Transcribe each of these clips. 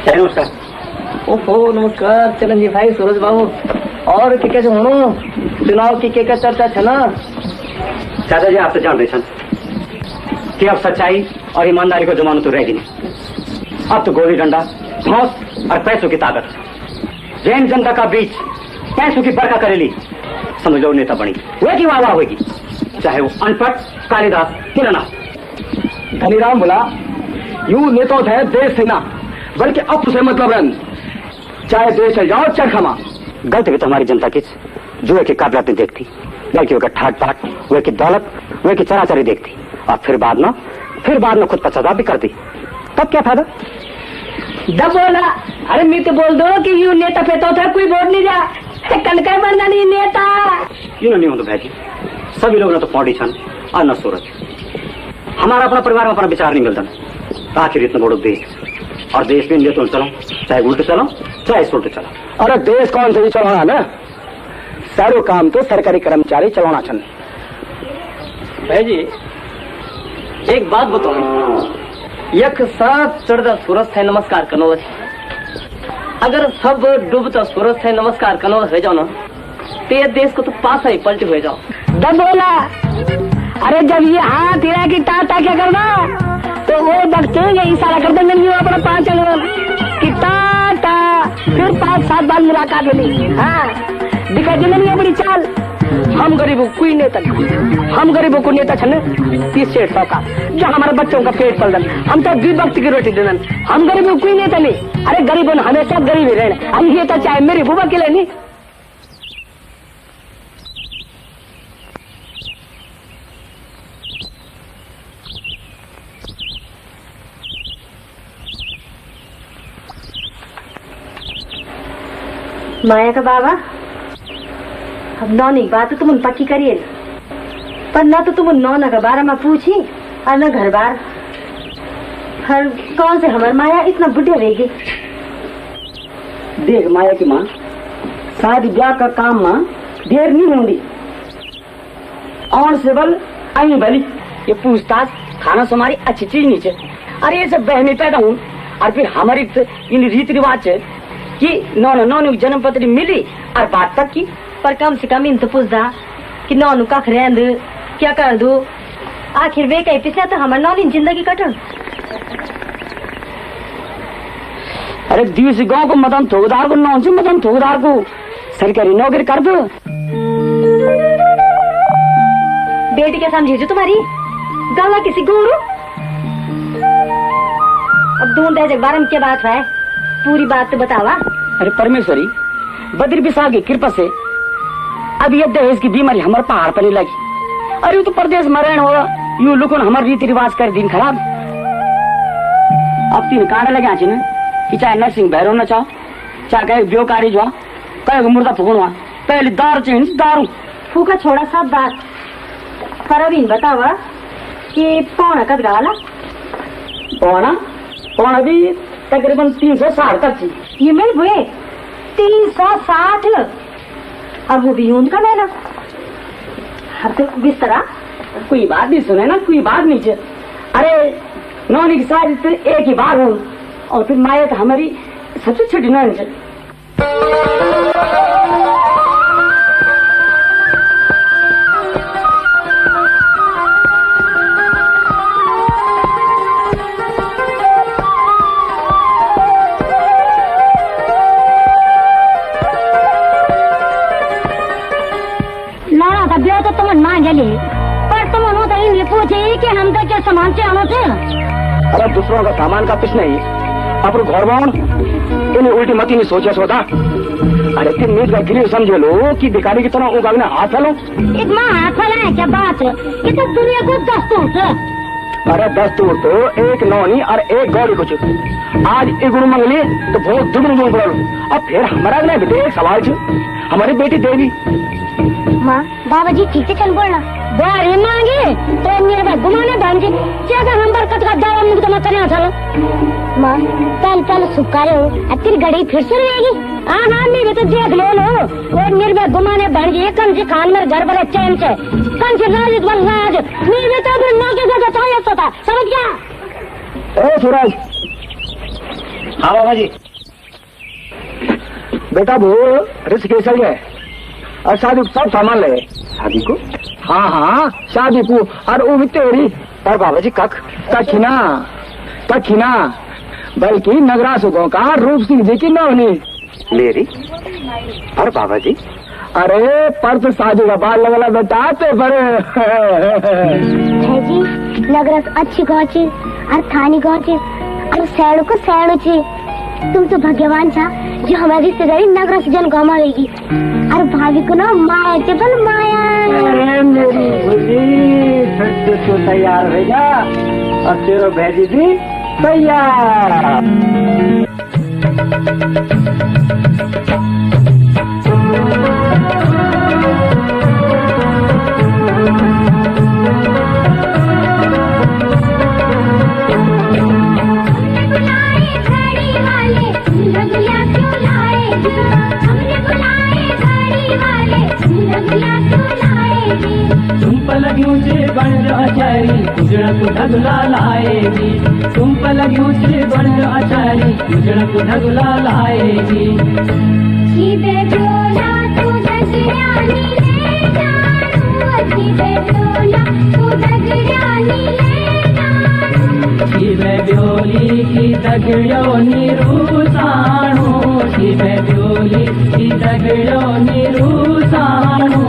नमस्कार। ओहो नमस्कार चिरंजीव भाई सूरज बाबू। और के कैसे होनो चुनाव की के चर्चा है ना? चाचा जी आप तो जान रहे थे कि अब सच्चाई और ईमानदारी को जमानो तो रहेगी नहीं। अब तो गोली डंडा, धौंस और पैसों की ताकत, जैन जनता का बीच पैसों की बरखा करेली समझ लो नेता बनी वह की वाह होगी, चाहे वो अनपढ़ कालिदास क्यों ना। धनीराम बोला यू नेता है देश से ना बल्कि अब से मतलब रन चाहे देश है जाओ चरखमा। गलत भी तो हमारी जनता की जो एक काबिलियत नहीं देखती, बल्कि वह ठाट बाट, वह की दौलत, वह की चराचरी देखती और फिर बाद में खुद पश्चाताप भी करती। तब क्या फायदा? जब बोला अरे मैं तो बोल दो कि यू नेता पे तो था कोई वोट नहीं जा कनका बनना नहीं नेता क्यों नहीं हो तो भाई जी, सभी लोग ना तो पॉलिटिशियन और न सूरज। हमारा अपना परिवार में अपना विचार नहीं मिलता। आखिर इतना बड़ो देश और देश में तो चलो चाहे उल्टे चलो चाहे उल्टे चलो। अरे देश कौन से चलाना ना, सारो काम तो सरकारी कर्मचारी चलाना चल। भाई जी एक बात बताओ, यक सब चढ़ता सूरज थे नमस्कार कनो, अगर सब डूबता सूरज थे नमस्कार कनो हो जाओ ना तो ये देश को तो पास ही पलटी हो जाओ। दब बोला अरे जब ये हाथ हिला की टाटा क्या करना तो वो बख्तेंगे इशारा करते मिल अपना 5 कि टाटा, फिर 5-7 बार मुलाकात मिली। हाँ दिखा दिल नहीं बड़ी चाल। हम गरीबों कोई नेता नहीं, हम गरीबों को नेता छने 30-100 का जो हमारे बच्चों का पेट पल दन, हम तो 2 वक्त की रोटी देन। हम गरीबों कोई नेता नहीं। अरे गरीबों ने हमेशा गरीब ही रहने, हम ये तो चाहे मेरी बुआ के लिए नहीं। माया का बाबा अब नौनी की बात तो तुम पक्की करिए, पर ना तो तुम नौना का बारे में पूछी और न घर बार। हर कौन से हमार माया इतना बुढ़े रहेगी। देख माया की माँ शादी ब्याह का काम माँ देर नहीं होंगी और से बल आई भली ये पूछताछ खाना से हमारी अच्छी चीज नहीं है। अरे ये सब बहने पैदा हूँ और फिर हमारी इन रीति रिवाज है कि नौनू की जन्म पत्री मिली और बात तक की, पर कम से कम इन तो पूछदा कि नौनू कख रहंद क्या कर दो। आखिर वे कहीं पिछले तो हमारे नौनी जिंदगी कटन। अरे दिवस गांव को मदन ठोकदार को नौन से मदन ठोकदार को सरकारी नौकरी कर दो। बेटी क्या समझी जो तुम्हारी गला किसी गोरू। अब ढूंढ दे बारे में क्या बात है, पूरी बात तो बतावा। अरे परमेश्वरी बद्री विशाल की कृपा से अब ये दहेज की बीमारी हमारे पहाड़ पर नहीं लगी। अरे तो प्रदेश में रहने होगा यू लोगों ने हमारे रीति रिवाज कर दिन खराब। अब 3 कांडे लगे आचे ना कि चाहे नरसिंह भैरव न चाहो, चाहे कहे ब्योकारी जो कहे मुर्दा फूकनवा, पहले दारू चाहिए दारू फूका छोड़ा सब बात। पर अब इन बतावा कि पौना कद गाला पौना भी तकरीबन 360 तक थी। ये मेरे बुए 360 अब वो भी यूं का लेना। हर तो बिस्तरा कोई बात नहीं सुने ना, कोई बात नहीं है। अरे नौनी की शादी तो एक ही बार हो और फिर माया तो हमारी सबसे छोटी नौनी है। पर तुम तो पूछे कि हम तो क्या सामान से आना थे। अरे दूसरों का सामान का कुछ नहीं, अपने घर बाउन इन्हें उल्टी मती नहीं सोचा सोता। अरे तुम मीट का गिरी समझे लो कि भिखारी की तरह उगा हाथ फैलो। इतना हाथ फैला है क्या बात है, ये तो दुनिया को दस्तूर है। अरे दस्तूर तो एक नौनी और एक गौरी कुछ आज एक गुरु मंगली तो बहुत दुगुन गुण पड़ा। अब फिर हमारा नहीं एक सवाल हमारी बेटी देवी माँ बाबा जी ठीक से चल बोलना बारे मांगे तो मेरे घुमाने भांजे क्या हम बरकत का दावा मुक्त मत करना चलो। माँ कल सुखारे हो तेरी घड़ी फिर से रहेगी। हाँ मेरे तो देख लो और निर्भय घुमाने भांजे कम से खान मेरे घर पर चैन से कम से राज मेरे तो ना के था समझ गया। सूरज हाँ बाबा जी। बेटा वो ऋषिकेश है और शादी को सब सामान ले। शादी को? हाँ हाँ शादी को। और वो भी तेरी। और बाबा जी कखिना बल्कि नगरासु गांव का रूप सिंह जी की नौनी। मेरी? और बाबा जी? अरे पर तो शादी का बाल लगला बेटा ते पर। जी नगरास अच्छी गाँची और थानी गाँची और सैड़ को सैड़ छी। तुम तो भाग्यवान था जो हमारी रिश्तेदारी नगरास जन गाँव में रहेगी और भाभी को ना माया के बल माया। अरे मेरी भूली तो तैयार हो जा और तेरो भेजी भी तैयार। लगियूं से बण अचारी गुजर को ढगला लाएगी। तुम पर लगियूं से बण अचारी गुजर को ढगला लाएगी। जीवे डोला तू दगड़ानी ले जानू। जीवे डोला तू दगड़ानी ले जानू। जीवे ब्योली की दगड़ो निरूसाणू। जीवे ब्योली की दगड़ो निरूसाणू।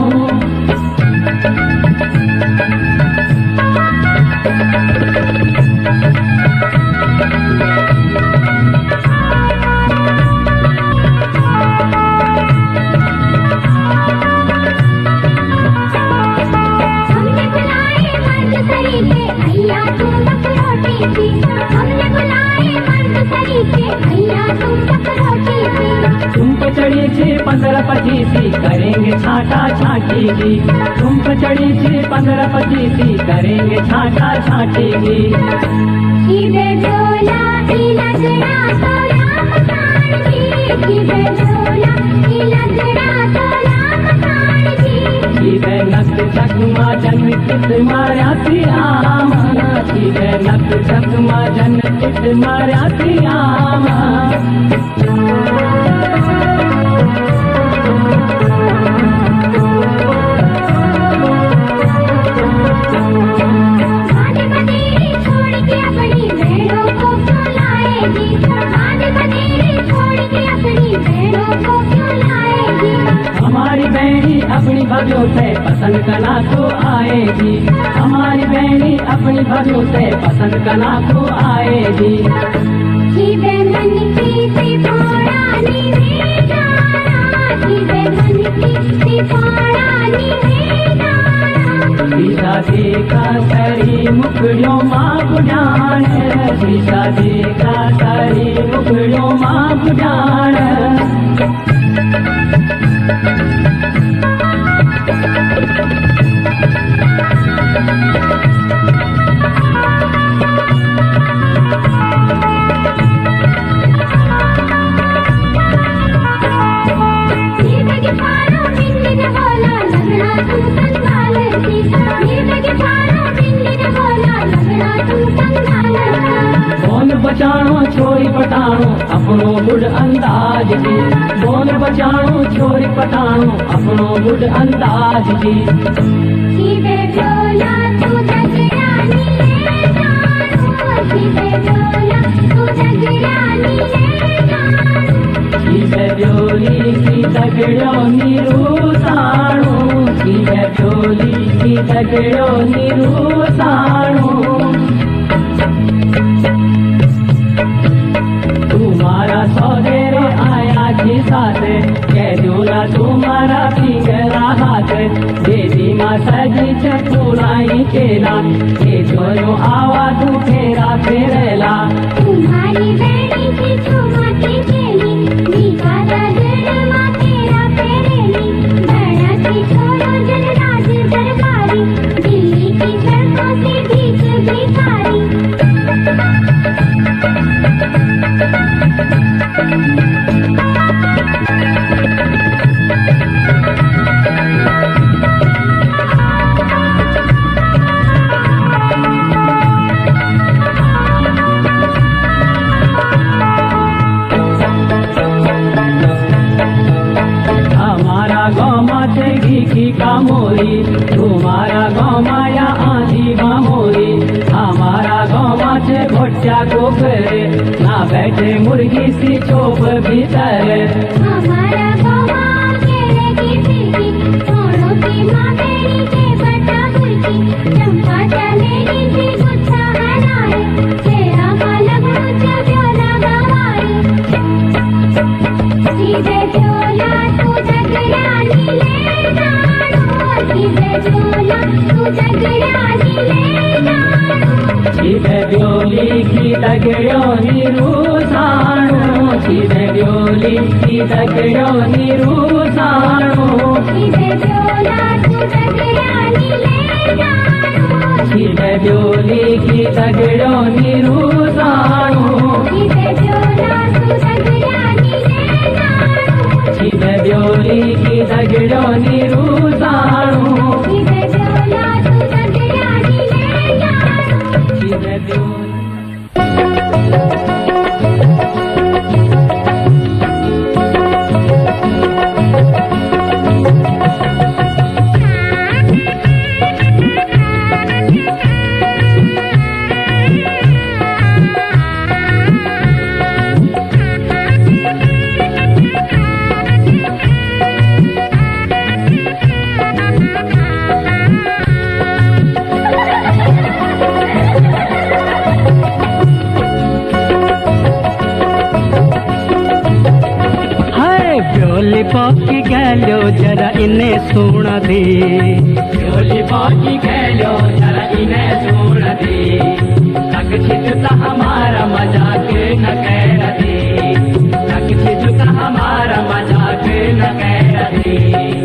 चढ़ी छे 15-25 करेंगे छाटा छाटी जी। तुम पर चढ़ी छे 15-25 करेंगे छाटा छाटी जी। जीवे डोला की लगड़ा तो राम खान जी। जीवे डोला की लगड़ा तो राम खान जी। जीवे नक चकमा जन कित मारा सी आम। जीवे नक चकमा जन कित मारा सी आम। हमारी बहनी अपनी भगियों से पसंद करना को आएगी। हमारी बहनी अपनी भगियों से पसंद करना को आएगी। जीवे मन की सिपारानी रे जाना। जीवे मन की सिपारानी रे जाना। सीता देखा सारी मुखड़ियों माँ बुझान। सीता देखा सारी मुखड़ियों माँ बुझान। बचाणो छोरी पटाणो अपनो बुढ़ अंदाज जी। बोल बचाणो छोरी पटाणो अपनो बुढ़ अंदाज जी। जीवे डोला तू दगड़ानी ले जानू। जीवे डोला तू दगड़ानी ले जानू। जीवे ब्योली की दगड़ो निरूसाणू। जीवे ब्योली की दगड़ो निरूसाणू। तुम्हारा सौदेरे आया जी साथ कह जोला तुम्हारा पिंगला हाथ। देवी माँ सजी चतुराई केला ये जो आवा तू फेरा फेरेला। तुम्हारी बेड़ी की चुमा के चेली मीठा दगड़ माँ तेरा फेरेली। बड़ा की छोड़ो जन राज दरबारी दिल्ली की सड़कों से भीख भिखारी। बैठे मुर्गी सी चोप भीतर। हमारा गौवा खेलेगी फिरकी, छोड़ो की माँ बेड़ी के बटा फुर्की, चंपा चमेली की गुच्छा हनाए, तेरा बालक मुझे ब्योला गवाए। सीधे ब्योला तू जगरानी ले जानो, सीधे ब्योला तू जगरानी ले जानो। सीधे ब्योली की दगड़ोनी रूसाणो, सीधे ब्योली की दगड़ोनी रूसाणो। सीधे ब्योला तू जगरानी ले जानो, सीधे ब्योली की दगड़ोनी रूसाणो। सीधे ब्योला तू जगरानी ले जानो, सीधे ब्योली की दगड़ोनी रूसाणो। सीधे ब्योला तू जगरानी ले जानो। सीधे ब्योली ब्योली बाकी गैलो जरा इन्हें सुन दे, ब्योली बाकी गैलो जरा इन्हें सुन दे, तक छिजुता हमारा मजाक न कर दे, तक छिजुता हमारा मजाक न कर दे।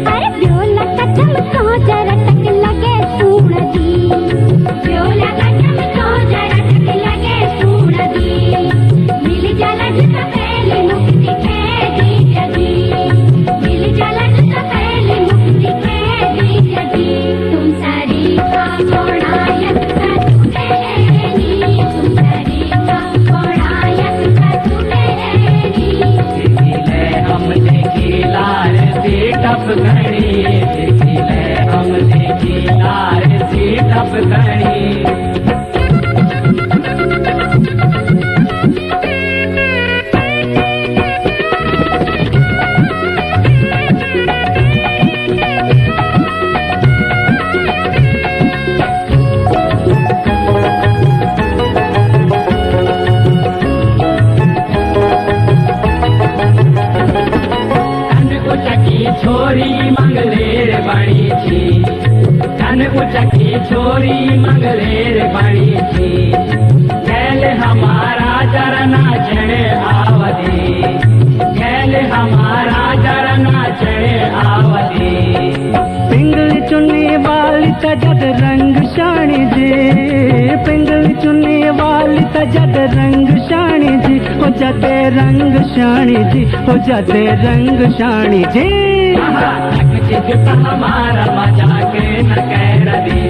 अरे ब्योला का चमको जरा टक लगे सुन दी, ब्योला का चमको जरा टक लगे सुन दी, मिल जाला जुता पहले मुक्ति खेदी जगी, मिल जाला जुता पहले मुक्ति खेदी जगी। तुम सारी का कोणायक का तुटेनी, तुम सारी का कोणायक का तुटेनी। देखिले हम देखी लार से टप घड़ी, देखिले हम देखी लार से टप घड़ी। छोरी मंगलेर बड़ी थी, धन उचकी छोरी मंगलेर बड़ी थी, कैल हमारा जरना चढ़े आवदी, कैल हमारा जरना चढ़े आवदी। पिंगल चुन्नी वाली तजद रंग शानी जी, पिंगल चुन्नी वाली तजद रंग शानी जी, हो जदे रंग शानी जी, हो जदे रंग शानी जी। जुता हमारा मजाक न कर दी,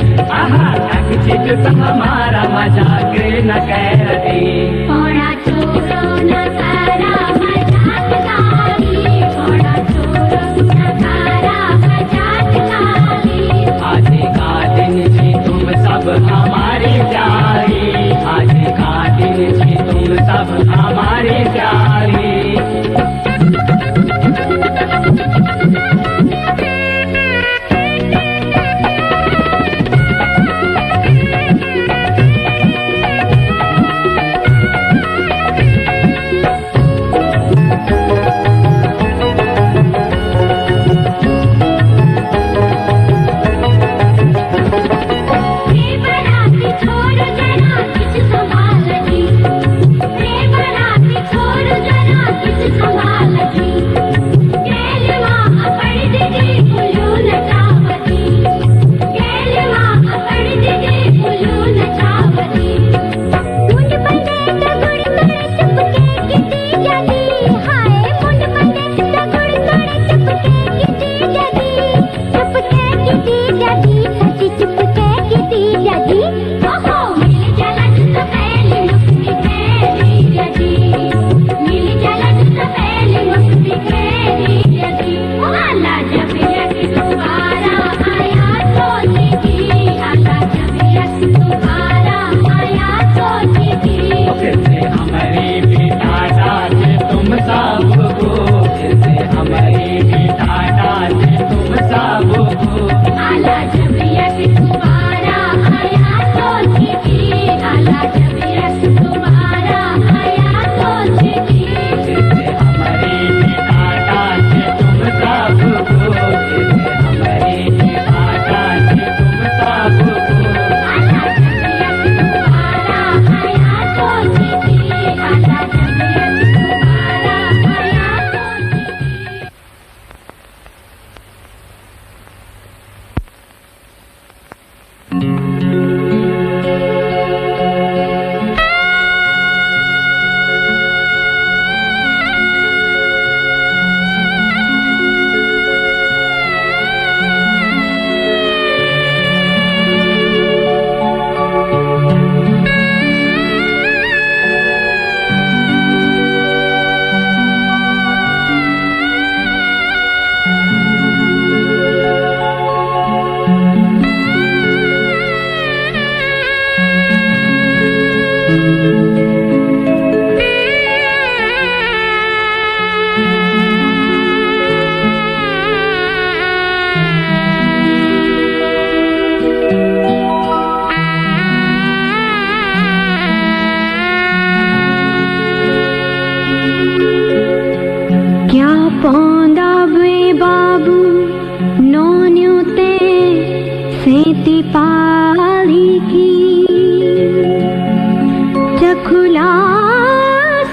जुता हमारा मजाक न कर दी। थोड़ा छोड़ो न सारा मजाक गाली, थोड़ा छोड़ो न सारा मजाक गाली। आज का दिन जी तुम सब हमारी प्यारी, आज का दिन जी तुम सब हमारी प्यारी। तुमचा बुकू आला जमियत तुम्हारा आया तो छिकी आला जमियत तुम्हारा आया तो छिकी हमारी काटा से तुमचा बुकू हमारी काटा से तुमचा बुकू आला जमियत तुम्हारा आया तो छिकी आला जमियत तुम्हारा आया तो छिकी क्या पौंदा वे बाबू नौन्योते सेती पाली की चखुला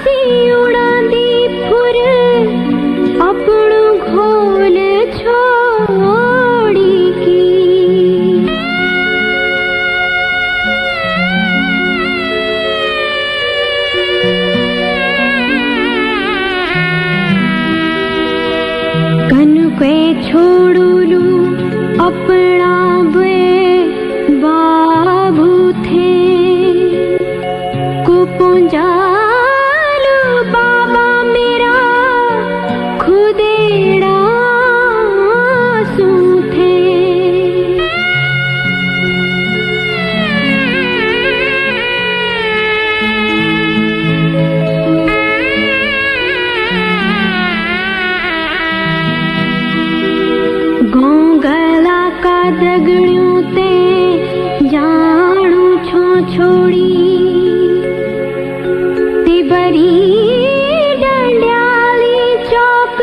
सी उड़ांदी फुर अपनु घोल छोड़ी की कन के छोड़ूलू अपना वे बाबू थे कुपुंजालू बाबा मेरा खुदेड़ा सू थे गोंगला का दगड़ियों ते जाणू छो छोड़ी तिबरी डंड्याली चौक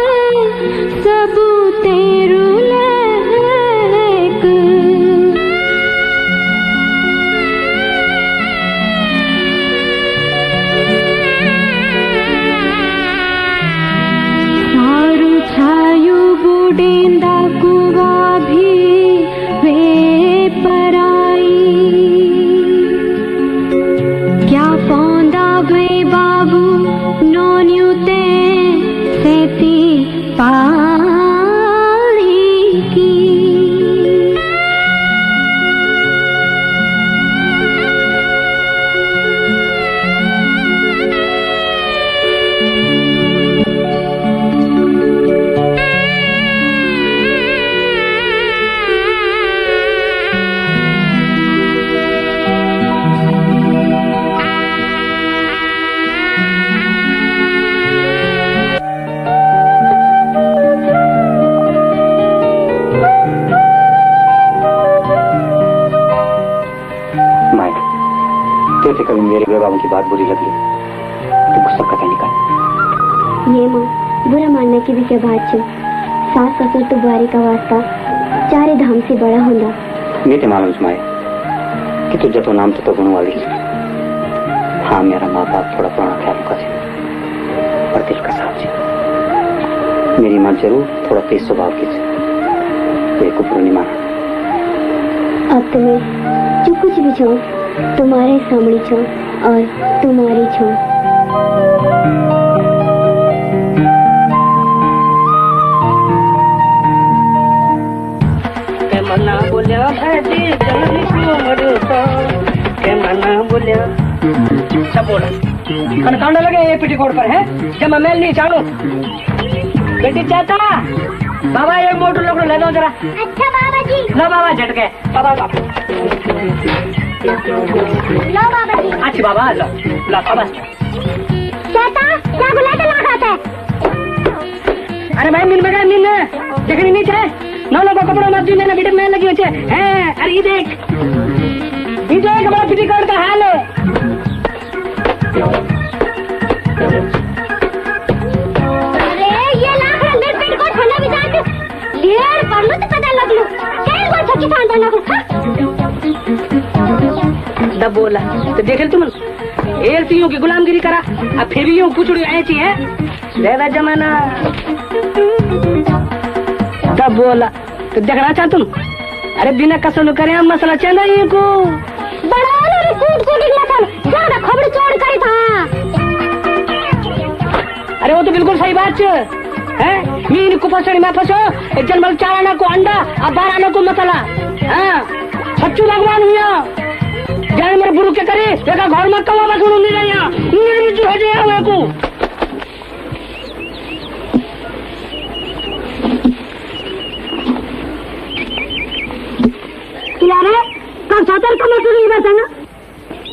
सबू तेरू लहक सारू छायु बूढ़ेंदा कुआ भी वे पराई क्या पौंदा वे बाबू नौन्यू ते सेती पाली की माए तुझे कभी मेरे बेबाबों की बात बुरी लगी तो गुस्सा कतई निकाल। ये माँ बुरा मानने की भी क्या बात छे सास ससुर तो बुआरी का वास्ता चारे धाम से बड़ा होंदा नीति मालूम माए कि तुझे तो नाम तो गुण वाली हाँ मेरा माँ बाप थोड़ा पुराना ख्याल का छे पर दिल का साफ छे मेरी माँ जरूर थोड़ा तेज स्वभाव की छे एक बुरी नहीं माना अब तुम्हें जो कुछ भी छो तुम्हारे सामने छो और तुम्हारी छो के मना बोलिया भाजी जल्दी क्यों मरता के मना बोलिया सब बोला कनकांडा लगे ये पिटीकोट पर है जब मैं मेल नहीं चाहूं बेटी चाचा बाबा एक मोटू लोग ले दो जरा। अच्छा बाबा जी लो बाबा झटके बाबा बाबा लो बाबा जी अच्छा बाबा लो लो बाबा चाचा क्या बुलाते ना खाता है अरे भाई मिल बेटा मिल देखनी नहीं चाहे नौलों को कपड़ों में मैंने वीडियो में लगी हुई है। अरे ये देख हमारा पेटीकोट का हाल है। अरे ये लाख रंग पेटीकोट ठंडा भी जाते लेर पर लो तो पता लग लो कैसे कोई छक्की सांदा ना दब बोला तो देख ले तुम एलसीओ की गुलामगिरी करा अब फिर भी यूं कुचड़ी ऐसी है लेवा जमाना। दब बोला तो देखना चाह तुम अरे बिना कसम करे हम मसला चंदा ये को बड़ा रे कूट निकला था ज्यादा खबर चोर करी था। अरे वो तो बिल्कुल सही बात है मीन को फसड़ी में फसो जन्मल चाराना को अंडा अब बाराना को मसला हाँ सच्चू भगवान हुआ जाने मेरे बुरु के करे देखा घर में कवा में सुनू नहीं रहा मेरी जो है जो को यार कब सातर कमर तो नहीं बताना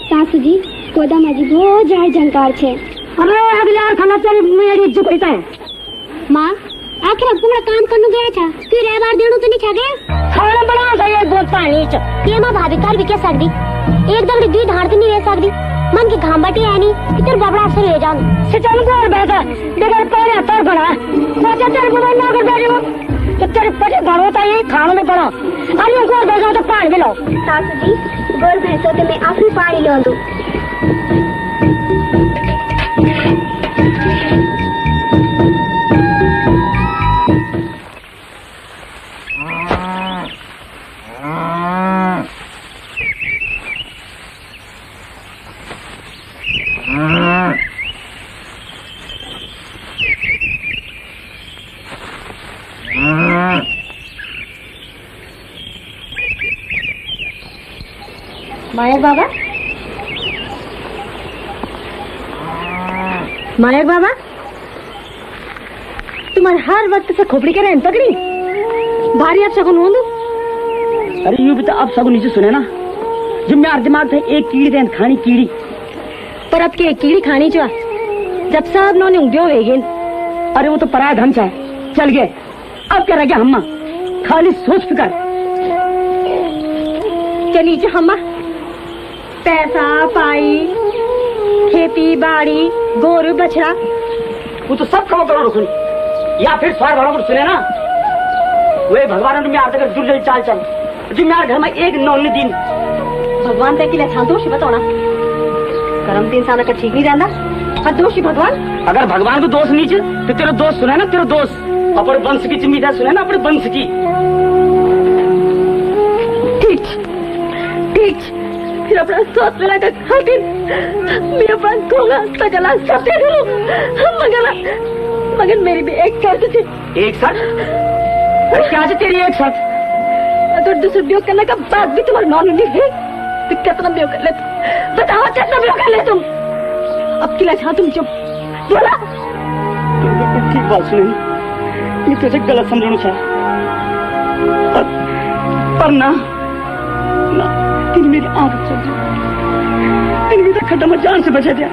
सासू जी कोदा माजी बहुत जाय जानकार छे। अरे अगले यार खाना चल मेरी इज्जत होता है मां आखिर अब तुम्हारा काम करने गया था फिर रे बार देणु तो नहीं छगे खाना बना सही है बहुत पानी च ये मां भाभी कर भी के सकदी एक दगड़ी दी धारती नहीं रह सकदी मन की घामबाटी है नहीं कितर बबड़ा से ले जाऊं से चल को और बैठा देखो पहले हतर बना सोचा तेरे को ना कर बैठो तो तेरे पटे घड़ो ता ये खाने में पड़ा अरे को और बैठो तो पानी मिलो सासू जी गोर भैंसो ते मैं आखिरी पानी ले आंदू मायर बाबा मायर बाबा तुम्हारे हर वक्त से खोपड़ी के रहन पकड़ी भारी अब सगुन होंदू। अरे यूं भी तो अब सब नीचे सुने ना जिम्मेदार दिमाग थे एक कीड़ी देन खानी कीड़ी पर अब के कीड़ी खानी चुआ जब सब नौने उंग्यो वेगे अरे वो तो पराया धन चाहे चल गए अब क्या रह गया हम्मा खाली सोच फिकर चली जो हम्मा पैसा पाई खेती बाड़ी गोरु बछड़ा वो तो सब खबर करो सुनी या फिर स्वार भरा सुने ना वे भगवान में आते कर जुड़ चाल चल जिम्मेदार घर में एक नौने दिन भगवान तक के लिए अच्छा दोषी बताओ ना कर्म तीन साल का ठीक नहीं रहना हर दोषी भगवान अगर भगवान को दोष नीचे तो तेरा दोस्त सुने ना तेरा दोस्त अपने वंश की जिम्मेदार सुने ना अपने वंश की ठीक ठीक फिर अपना स्वास्थ्य मिला कर खातिर मैं अपना खोगा सगला सबसे करूं मगर मेरी भी एक शर्त थी। एक शर्त अरे क्या है तेरी एक शर्त अगर दूसरे ब्याह करने का बाद भी तुम्हारा नॉन नहीं है तो कितना ब्याह कर ले बताओ कितना ब्याह कर ले तुम अब किला छा तुम चुप बोला ठीक बात सुने मैं तुझे गलत समझना चाह पर ना तेरी मेरी आंख चल तेरी मेरा खड्डा में जान से बचा दिया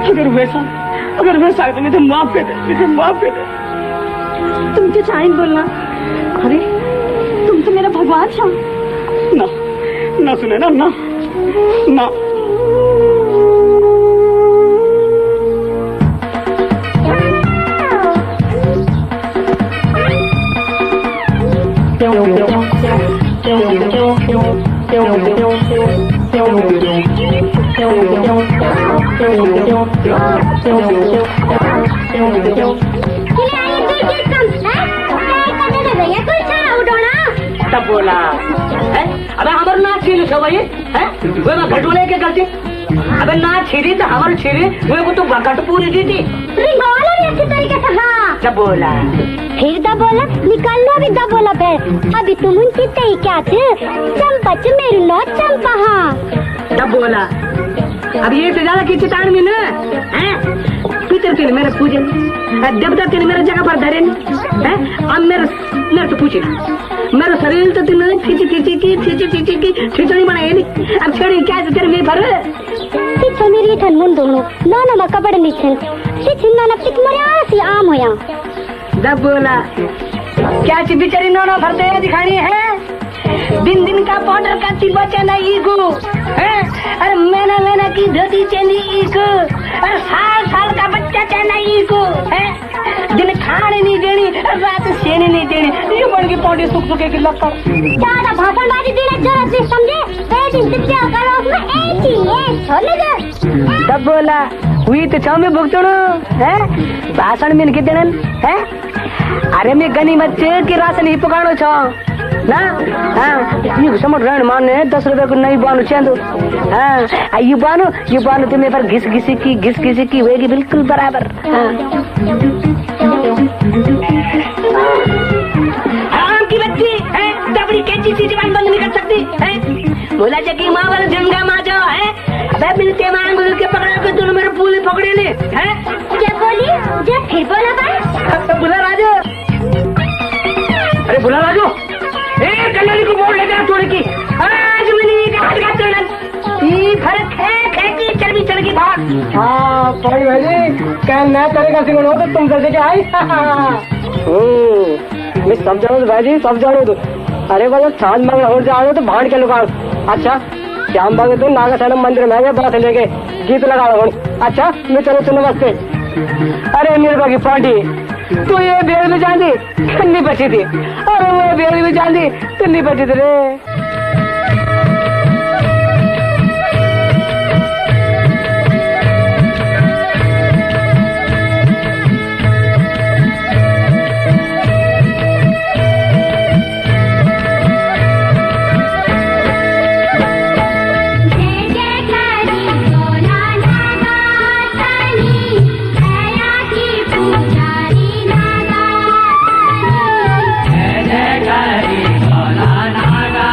अगर वैसा है तो मुझे माफ कर दे तुम क्या चाहें बोलना अरे तुम तो मेरा भगवान छा ना सुने ना तब बोला अबे हमारे ना छीली सब ये है वे मैं घटोले के करती अबे ना छीली तो हमारे छीली वे को तो घट पूरी दी थी रिंगवाला भी अच्छी तरीके से हाँ तब बोला फिर दब बोला निकाल लो अभी दब बोला फिर अभी तुम उनकी तय क्या थे चंपच मेरी लो चंपा हाँ तब बोला अब ये से ज्यादा की चितान में ना पितर के मेरे पूजन देवता तेने मेरे जगह पर धरे है अब मेरे तो पूछे मेरा शरीर तो तेने खिंची खिचड़ी बनाए नहीं अब छेड़ी क्या तेरे में भर पीछे मेरी ठन मुन दोनों ना मा कपड़े नीचे छिन ना पिक मरे आसी आम होया दब बोला क्या ची बिचारी नोनो फरते दिखानी है दिन दिन का पाउडर का चिब्बा चना ईगो है अरे महीना की धोती चनी ईगो अरे साल का बच्चा चना ईगो है दिन खाने नहीं देनी रात सेने नहीं देनी ये बन के पौधे सुखे की लक्का ज्यादा भाषणबाजी देने जरूरत नहीं समझे ए दिन से करो उसमें एक ही है छोड़ दे तब बोला हुई तो छाव में भुगतणो है भाषण में के देनन है अरे मैं गनीमत के राशन ही पकाणो छो ना हाँ ये समझ रहन माने 10 रुपए को नहीं बानो चंदो हाँ ये बानो तो मेरे पर घिस घिसी की होगी बिल्कुल बराबर आराम की बच्ची है दबड़ी कैची सी जवान बंद नहीं कर सकती है बोला जगी माँ वाला झंडा माँ जाओ है अबे मिलते मांग बोल के पकड़ के दोनों मेरे पूले पकड़े ले है क्या बोली जब फिर बोला बात बुला राजू अरे बुला राजू कल्याणी को मोड़ लेकर थोड़ी की आज मैंने कहा ये फर्क है की चर्बी चढ़ की बात हाँ भाई क्या नया तरीका सिखो तो तुम जैसे क्या आई मैं सब जानो भाई जी सब जानो तो अरे बस साँझ मांग और जाओ तो भाड़ के लुका अच्छा श्याम बाग तो नागासानम मंदिर में गया बात लेके गीत लगा रहा अच्छा मैं चलो सुनो बसते अरे निर्भा की पार्टी तो ये बेड़ में जाती नहीं बची थी अरे वो बेड़ में जाती तो नहीं बची थी रे जय जय करी भोला नागा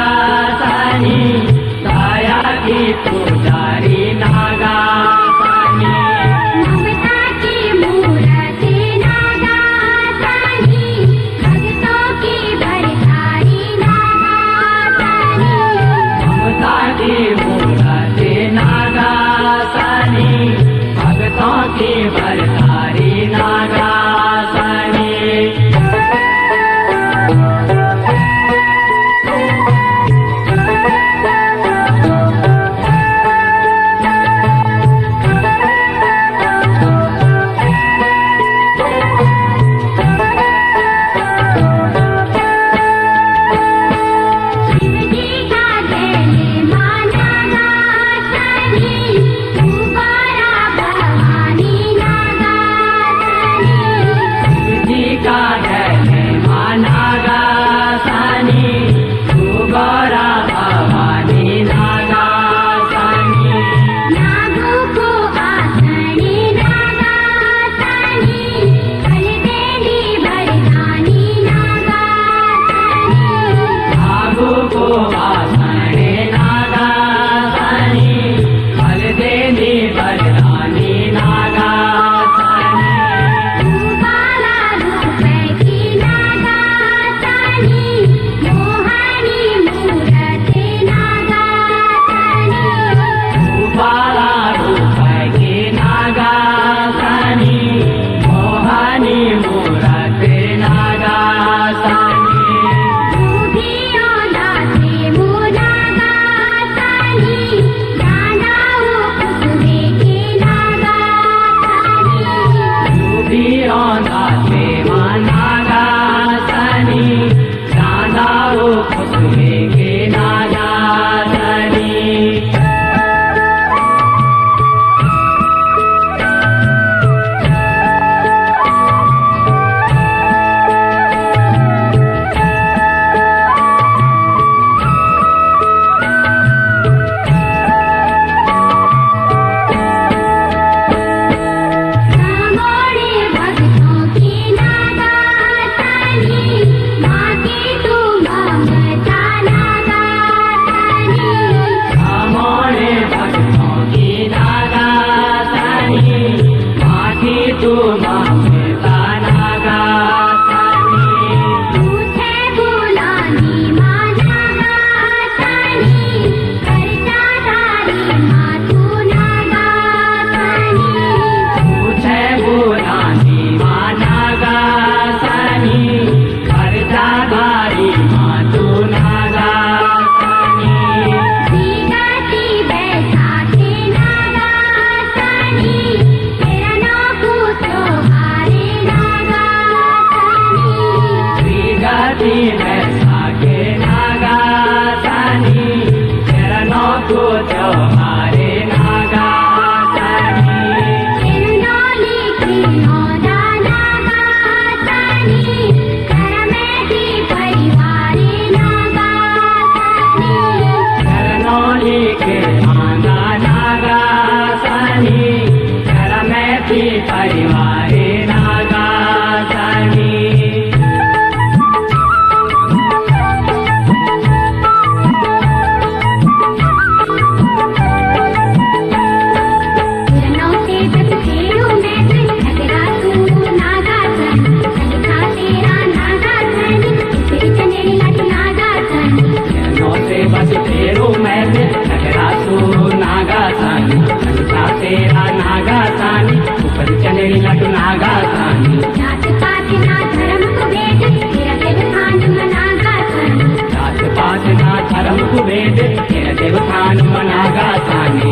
मनागा सानी जात पात ना धर्म को भेद तेरा देवठान मनागा सानी जात पात ना धर्म को भेद तेरा देवठान मनागा सानी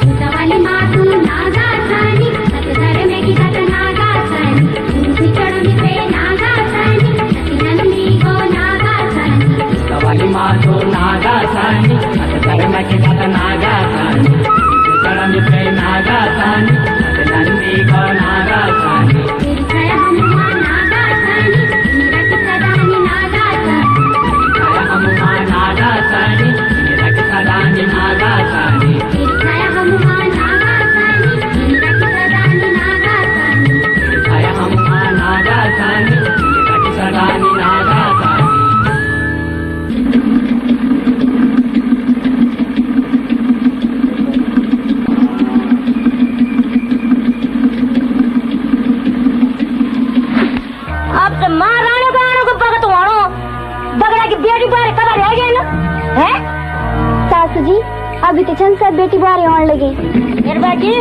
भूतवाली मातू नागा सानी सत धर्म की कथ नागा सानी ऊंची चढ़ी पे नागा सानी सती नंदी को नागा सानी सवाली माधो नागा सानी धर्म की कथ नागा सानी चरण पे नागा सानी नंदी को नागा सानी तेरी छाया हनुमान नागा सानी निरत सदानी नागा सानी हनुमान नागा सानी निरख सदानी नागा सानी तेरी छाया हनुमान नागा सानी निरत सदानी नागा सानी हनुमान नागा सानी निरख सदानी नागा सानी अब तो महाराणा को भगत वाणो बगड़ा की बेटी बारे कबर रह गए ना है सासू जी अभी तो चंद सब बेटी बारे होने लगी मेरे बेटी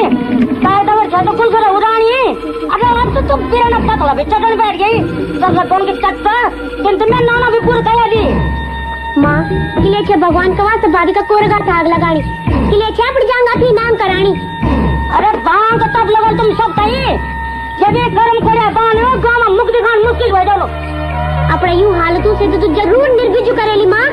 शायद और ज्यादा कुल कर उड़ानी है अगर अब तो तुम तेरा ना पतला भी चढ़ बैठ गई सब कौन की कट पर किंतु मैं नाना भी पूरा कह ली माँ किले के भगवान कवा से बादी का कोरेगा ताग लगानी किले के पड़ जाऊंगा थी नाम करानी अरे बाण का तब लेवल तुम सब कही जब एक गरम खोड़ा बाण हो गांव में मुक्ति खान मुश्किल हो जाओ अपने यूं हालतों से तो तू जरूर निर्बिजु करेली माँ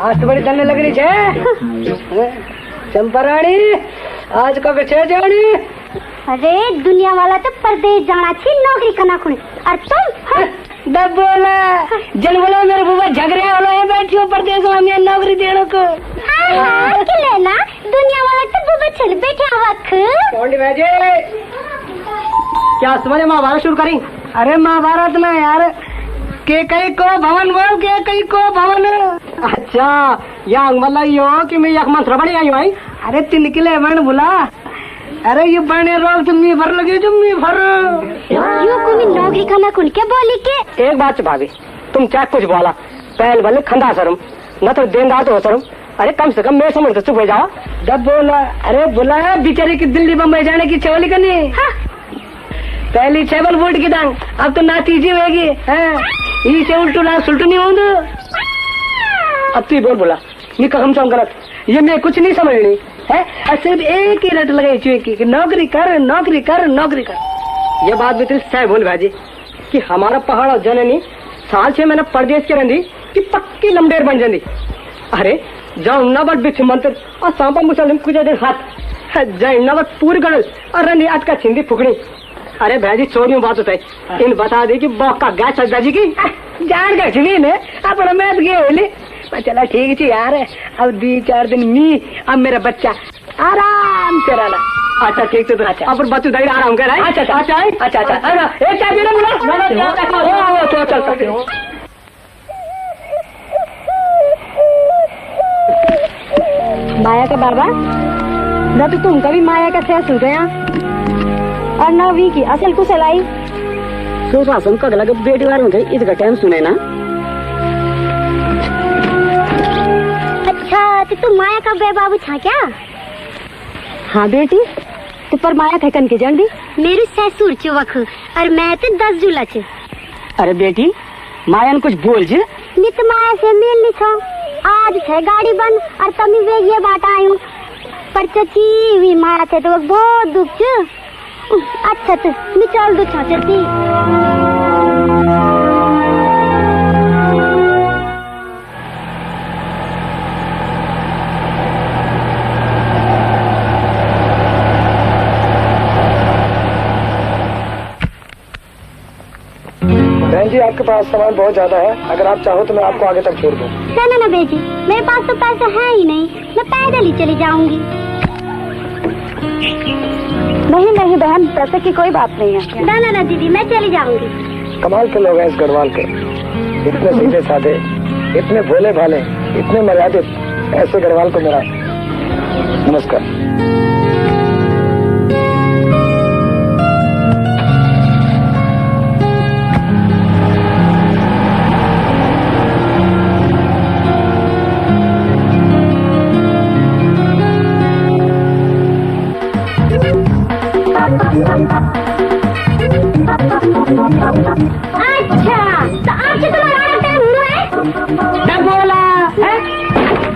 आज तो बड़ी धन्य लग रही है चंपारानी आज कब छे जानी अरे दुनिया वाला तो परदेश जाना थी नौकरी करना खुली और तुम दब बोला जन बोला मेरे बुआ झगड़े वाला है बैठी हो परदेश में नौकरी देने को कि लेना दुनिया वाला तो बुबा चल बैठा वक्त कौन भाजी क्या समझे महाभारत शुरू करें अरे महाभारत में यार के कई को भवन बोल के कई को भवन अच्छा या मतलब यो कि मैं एक मंत्र बड़ी आई भाई अरे तीन किले बन बुला अरे ये बने रोग तुम्हें भर लगे तुम्हें भर यो को भी नौकरी करना खुल के बोली के एक बात भाभी तुम क्या कुछ बोला पहल भले खंदा शर्म न तो देनदार तो हो शर्म अरे कम से कम मैं समझ तो चुप हो जाओ जब बोला अरे बुलाया बेचारे की दिल्ली बम्बई जाने की चवली करनी पहली छेबल वोट की दांग अब तो नातीजी होगी इसे उल्टू ना सुल्टू नहीं होंगे अब तू बोल बोला ये कहम चौंक गलत ये मैं कुछ नहीं समझनी है सिर्फ एक ही रट लगाई चुए की नौकरी कर नौकरी कर नौकरी कर ये बात भी तेरी सह बोल भाजी कि हमारा पहाड़ और जननी साल 6 महीने परदेश के रही कि पक्की लंबेर बन जाती अरे जाओ नवट बिछ मंत्र और सांपा मुसलिम कुछ दिन हाथ जय नवट पूरी गड़ल और रंडी अटका छिंदी फुकनी अरे भाजी चोरियों बात होता है इन बता दे कि बॉक का गाय सजा जी की जान का जमीन है अपना मैं गए चला ठीक है यार अब 2-4 दिन मी अब मेरा बच्चा आराम से रहना अच्छा ठीक है तो अच्छा अब बच्चों दाई आराम कर रहा है अच्छा अच्छा अच्छा अच्छा एक चाय पीना बोला तो चल सकते हो माया का बाबा न तो तुम कभी माया का शेर सुन गया और न वी की असल कुछ लाई सुशासन का लगे बेटी वाले होते इसका टाइम सुने ना अच्छा तो तुम माया का बे बाबू था क्या हाँ बेटी तो पर माया थे कन के जान दी मेरी ससुर चुवक और मैं तो 10 जुला च अरे बेटी माया ने कुछ बोल जे नित माया से मिल नहीं था आज थे गाड़ी बंद और तमी वे ये बात आयू पर चची हुई माया थे तो बहुत दुख च अच्छा तो निचल दो चाचती बहन जी आपके पास सामान बहुत ज्यादा है अगर आप चाहो तो मैं आपको आगे तक छोड़ दूं ना बेटी मेरे पास तो पैसा है ही नहीं मैं पैदल ही चली जाऊंगी नहीं बहन पैसे की कोई बात नहीं है ना दीदी मैं चली जाऊंगी कमाल के लोग हैं इस गढ़वाल के इतने सीधे साधे इतने भोले भाले इतने मर्यादित ऐसे गढ़वाल को मेरा नमस्कार। अच्छा तो आपसे तुम्हारा टाइम हुआ है? डब बोला है?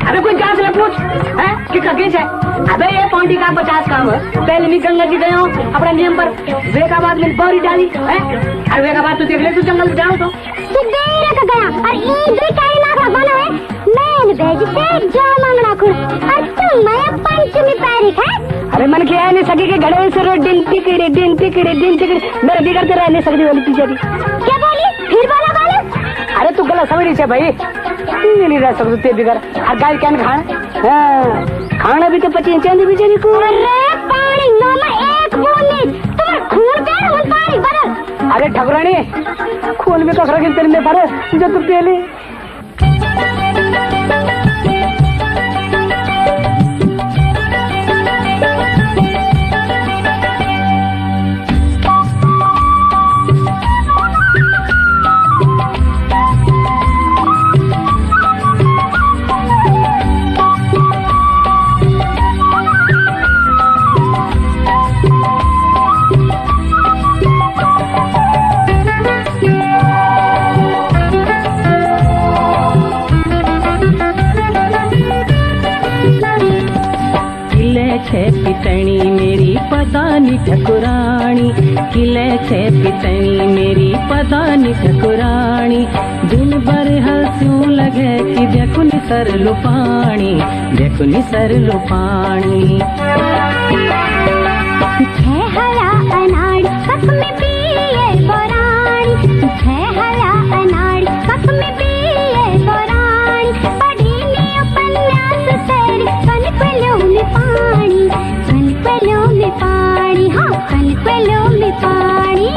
अबे कोई जांच ले पूछ है कि कगेश है। अबे ये पौंडी का 50 काम है। पहले मैं गंगा जी गया हूँ अपने नियम पर, वेगाबाद में बोरी डाली है। अरे वेगाबाद तो देख ले, तू जंगल में जाओ तो देर का गया और इधर का इलाका बना है। मैं भेज से जो मंगना खुद और तुम मैं पंचमी तारीख है। अरे मन क्या नहीं सके के घड़े से रोड दिन टिकड़े मेरे बिगड़ते रह नहीं सकती वाली चीजें क्या बोली फिर बोला? अरे तू गलत समझ रही है भाई, नहीं रह सकते बिगड़। और गाय क्या खाना खाना भी तो पची चांदी बेचारी को। अरे पानी मामा एक बूंद नहीं, तुम्हारा खून पे खून पानी बदल। अरे ठकुरानी खून में तो खरगिल तेरे पड़े जो तू पहले छे पितणी मेरी पदानी ठकुराणी, किले छे पितणी मेरी पदानी ठकुराणी। दिन भर हंसू लगे कि देखो निसर लो पानी, देखो निसर लो पानी। छे हरा अनाड़ी कप में पिए बोरानी, छे हरा अनाड़ी कप में पिए बोरानी। पढ़ी ने उपन्यास तेरी कनपलों में पानी, कनपलों में पानी, हाँ कनपलों में पानी।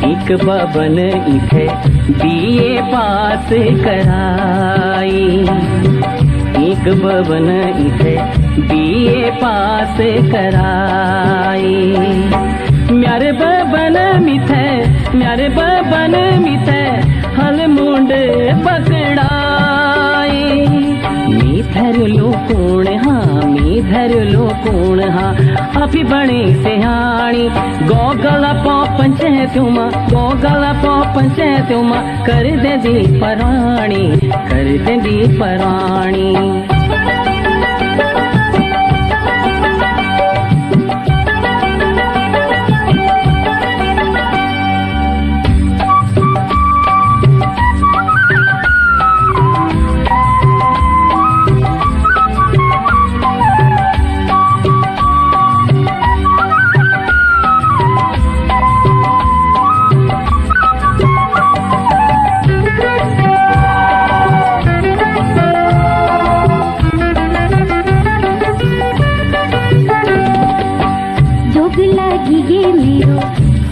एक बबन इथे बीए पास कराई, एक बबन इथे बीए पास कराई। म्यारे बबन मिथे, म्यारे बबन मिथे हल मुंड पकड़ाई। मीधर लो कौन हाँ, मीधर लो कौन हाँ, अभी बने सिहानी। गोगला पो पंचायतुमा, गोगला पो पंचायतुमा कर दे दी पराणी, कर दे दी पराणी।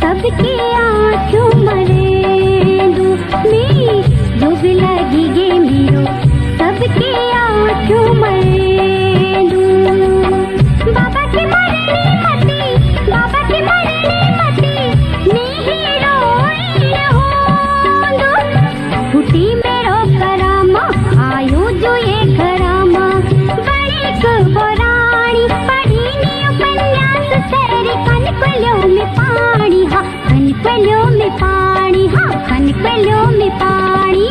सबके आँखों मरेंदू मैं, जोग लगी गे मेरो सबके आँखों मरेंदू। बाबा की मरनी मती, बाबा की मरनी मती, नहीं रोई होंदू। फुटी मेरो करामा आयो जो ये करामा, बड़ी कुबरानी पढ़ी नी उपन्यास तेरी कनपलों में पानी, हाँ कनपलों में पानी, हाँ कनपलों में पानी।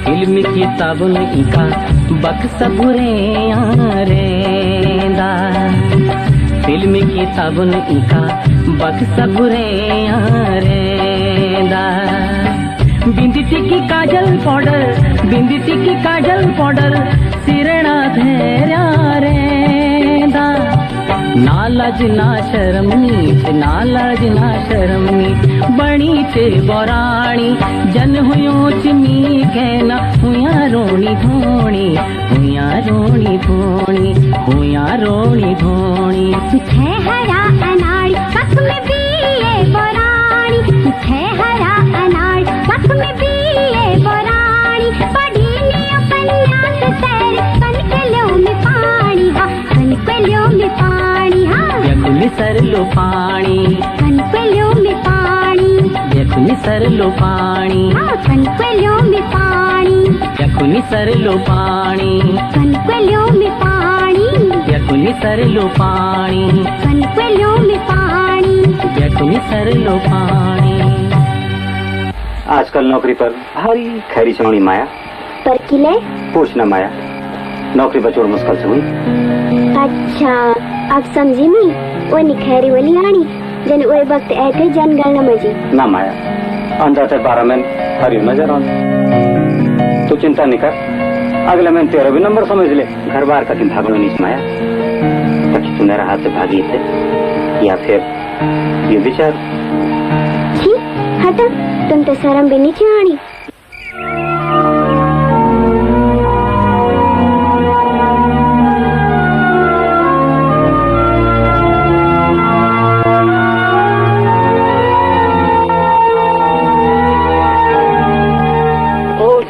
फिल्म किताबुन इका बक्सा बुरे रेंदा, फिल्म किताबुन इका बक्सा बुरे रेंदा। बिंदिसी की काजल पाउडर बिंदिसी की काजल पाउडर सिरणा धैर्या रेंदा नालाज ना शर्मनी नालाज ना शर्मनी बणी चे बोराणी जन हुयो चिमी कहना हुया रोणी धोणी हुया रोणी धोणी हुया रोणी धोणी है हरा अनाड़ी कप में पिए बोरानी है हरा अनाड़ी कप में पिए बोरानी पढ़ी ने उपन्यास सैर कन के लो में पानी हाँ कन के लो में पानी हाँ यकुनि सरलो पाणी कन के लो में पानी यकुनि सरलो पाणी हाँ कन के लो में पानी यकुनि सरलो पाणी कन के लो में पानी यकुनि सरलो पाणी कन के लो में पानी यकुनि सरलो पाणी आजकल नौकरी पर भारी खैरी छौड़ी माया पर किले पूछना माया नौकरी बचोड़ मुश्किल से हुई। अच्छा अब समझी मी वो निखैरी वाली आनी जन वो वक्त ऐथे जनगणना मजी ना माया अंदर से 12 में हरी नजर आ तू चिंता नहीं कर अगले में 13 भी नंबर समझ ले घर बार का भागनो नहीं माया ताकि तू मेरा हाथ से भागी थे या फिर ये विचार छी हटा तुम तो शर्म भी नहीं आनी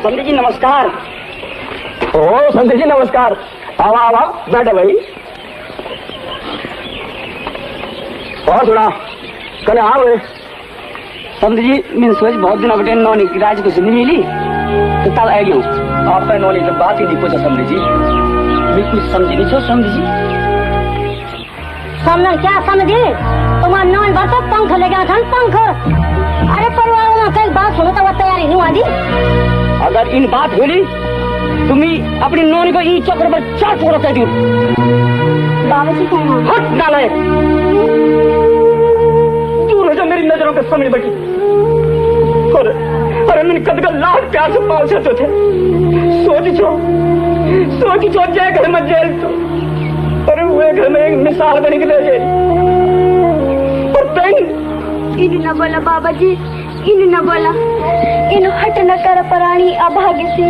संधि जी नमस्कार। ओ संधि जी नमस्कार। आवा आवा बैठो भाई। और सुना कल आओ संधि जी मैं सोच बहुत दिन बटे नौनी की राज कुछ नहीं मिली तो तब आ गयो आपका नौनी तो बात ही नहीं पूछा संधि जी मैं कुछ समझी नहीं छो संधि जी समझ क्या समझे तुम्हारा नॉन बरसा पंख लगा था पंख अरे परिवार में कई बात सुनो तो वो तैयारी नहीं आदि अगर इन बात बोली तुम्हें अपनी नौनी को ई चक्र पर 4 टुकड़ा कर दूं बाबा जी कहना हट डाले दूर हो जा मेरी नजरों के सामने बैठी अरे मैंने कद का लाख प्यार से पाल सकते थे सोच छो जाए घर में जेल तो अरे हुए घर में एक मिसाल बनी के ले और पेन इन न बोला बाबा जी इन न बोला इन हट न कर पराणी अभाग्य से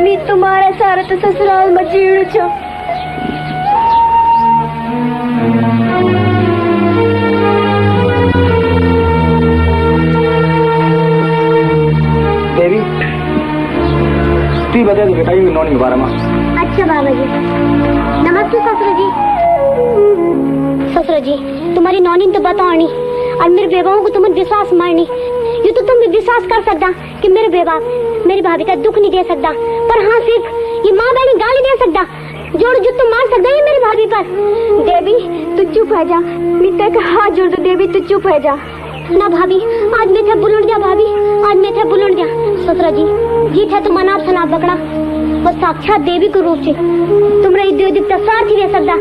मैं तुम्हारे सारे तो ससुराल में जीड़ छो देवी तू बता दी बेटा ये नौनी के बारे में। अच्छा बाबा जी नमस्ते ससुर जी। ससुर जी तुम्हारी नौनी तो बताओनी और मेरे बेबाओं को तुम विश्वास मारनी ये तो तुम भी विश्वास कर सकता कि मेरे बेबा मेरी भाभी का दुख नहीं दे सकता पर हाँ सिर्फ ये माँ बहनी गाली दे सकता जोड़ जो तुम मार सकता है मेरी भाभी पर। देवी तू चुप है जा मित्र का हाथ जोड़ दो देवी तू चुप है जा ना भाभी आज मैं थे बुलंद जा भाभी आज मैं थे बुलंद जा ससुर जी जीत है तुम अनाप शनाप बकड़ा और साक्षात देवी को रूप से तुमरा दिव्यता सारथी दे सकता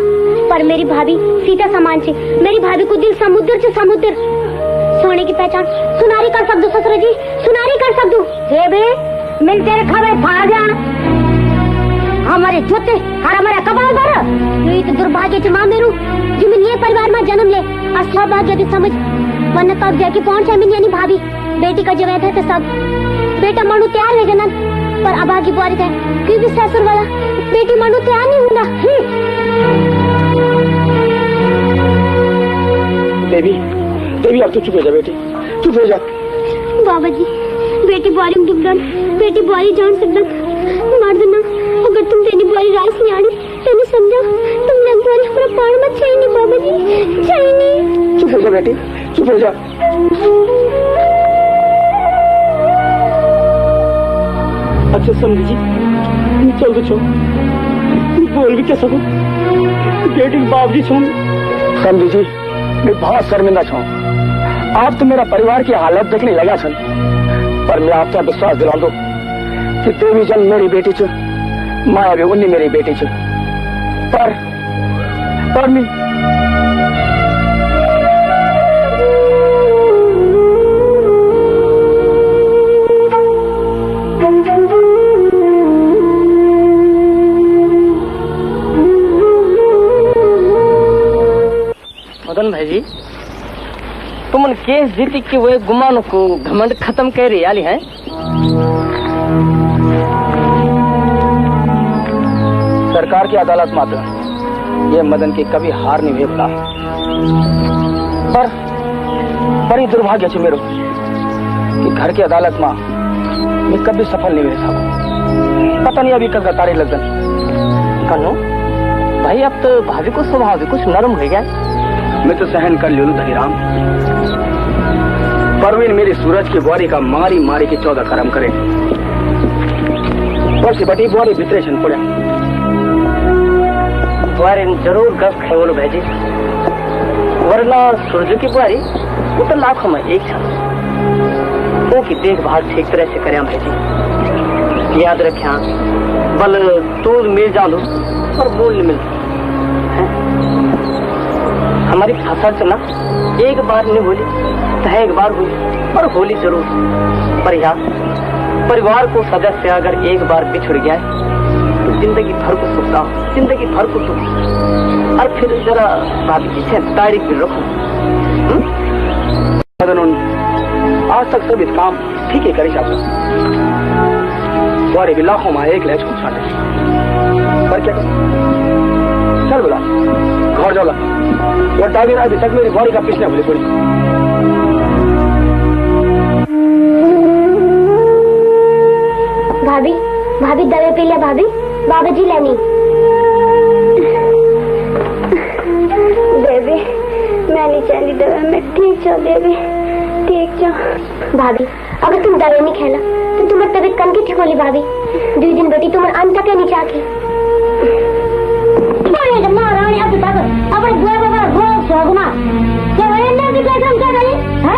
पर मेरी भाभी सीता समान से मेरी भाभी को दिल समुद्र से समुद्र सोने की पहचान सुनारी कर सकदो ससुर जी सुनारी कर सकदो देवी मिल तेरे खबर खा जा हमारे जूते और हमारा कबाल पर ये तो दुर्भाग्य से मां मेरू जो मैं ये परिवार में जन्म ले और सौभाग्य की समझ वरना कब जाके पहुंचा मैं यानी भाभी बेटी का जवाब है तो सब बेटा मनु तैयार है जनन पर अभागी बुआरी है क्योंकि ससुर वाला बेटी मनु तैयार नहीं होता। देवी देवी अब तो चुप हो जा बेटी चुप हो जा। बाबा जी बेटी बुआरी दुबदन बेटी बुआरी जान सकदन मर्द ना अगर तुम तेरी बुआरी रास नहीं आनी तेने समझा तुम लग बुआरी हमारा पार मत चाहिए नहीं बाबा जी चाहिए नहीं। चुप हो जा बेटी चुप हो जा। अच्छा समझी जी चल तो छो बोल भी क्या सकूं बेटी बाप जी छो समझी जी मैं बहुत शर्मिंदा छो आप तो मेरा परिवार की हालत देखने लगा छन पर मैं आपका विश्वास दिला दो कि देवी जन मेरी बेटी छ माया भी उन्नी मेरी बेटी छ पर मैं सुन भाई जी, तुम उन केस जीती कि वो गुमानों को घमंड खत्म कर रही आली है। सरकार की अदालत मात्र ये मदन की कभी हार नहीं भेपला, पर बड़ी दुर्भाग्य है मेरो कि घर की अदालत में मैं कभी सफल नहीं रह सकूं। पता नहीं अभी कब तारीख लग गई। कन्नू भाई, अब तो भाभी को स्वभाव भी कुछ नरम हो गया। मैं तो सहन कर लियो धनीराम। परवीन मेरी सूरज की बुआरी का मारी मारी के 14 कर्म करे, बस बटी बुआरी भीतरे छन पड़े। बुआरी जरूर गस है बोलो भाई जी, वरना सूरज की बुआरी वो तो लाखों में एक छन। उनकी देखभाल ठीक तरह से करें भाई जी। याद रखिया, बल तूल मिल जाऊं और मूल नहीं मिलता। हमारी फसल चला एक बार नहीं होली तो एक बार हुई, पर होली जरूर। पर यहाँ परिवार को सदस्य अगर एक बार बिछड़ गया है तो जिंदगी भर को सुख रहा, जिंदगी भर को सुख। और फिर जरा भाभी जी से तारीख भी रखो। आज तक सब काम ठीक ही करी जाता, बुआरी भी लाखों में एक लहज को छाटे। पर क्या चल बोला घर जाओ, और दादी अभी तक मेरी बुआरी का पिछले बोली पड़ी। भाभी भाभी दवा पी लिया भाभी, बाबा जी लेनी। देवी मैं नहीं चाहती दवा, मैं ठीक छो देवी, ठीक छो। भाभी अगर तुम दवा नहीं खेला तो तुम्हारी तबीयत कम की ठीक होली भाभी। 2 दिन बेटी तुम्हारे अंत तक नहीं चाहती। महारानी अब तक अपने बुआ बाबा बहुत शोगमा क्या वही की कसम क्या करी है?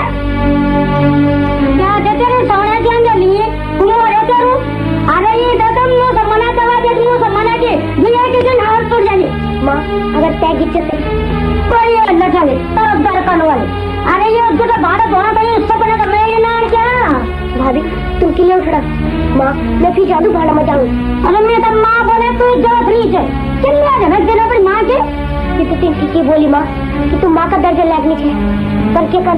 क्या देते रे सोने के अंदर लिए तुम्हें रहते रू। अरे ये दतम नो सम्माना दवा दे नो सम्माना के ये के जन हाथ टूट जानी। मां अगर तय गिच्चे से कोई अल्लाह जाने तरफदार करने वाले। अरे ये जगह बाहर दोना तो ये सपना का मेरे नाम क्या? भाभी तुम किले उठड़ा। मां मैं फिर जादू भाड़ा में जाऊं। अरे मैं तो मां बोले तू जो फ्रीज है चलिए जनक देना पर मां के ये तो तुम ठीक ही बोली मां कि तुम मां का दर्जा लागनी चाहिए। पर क्या कर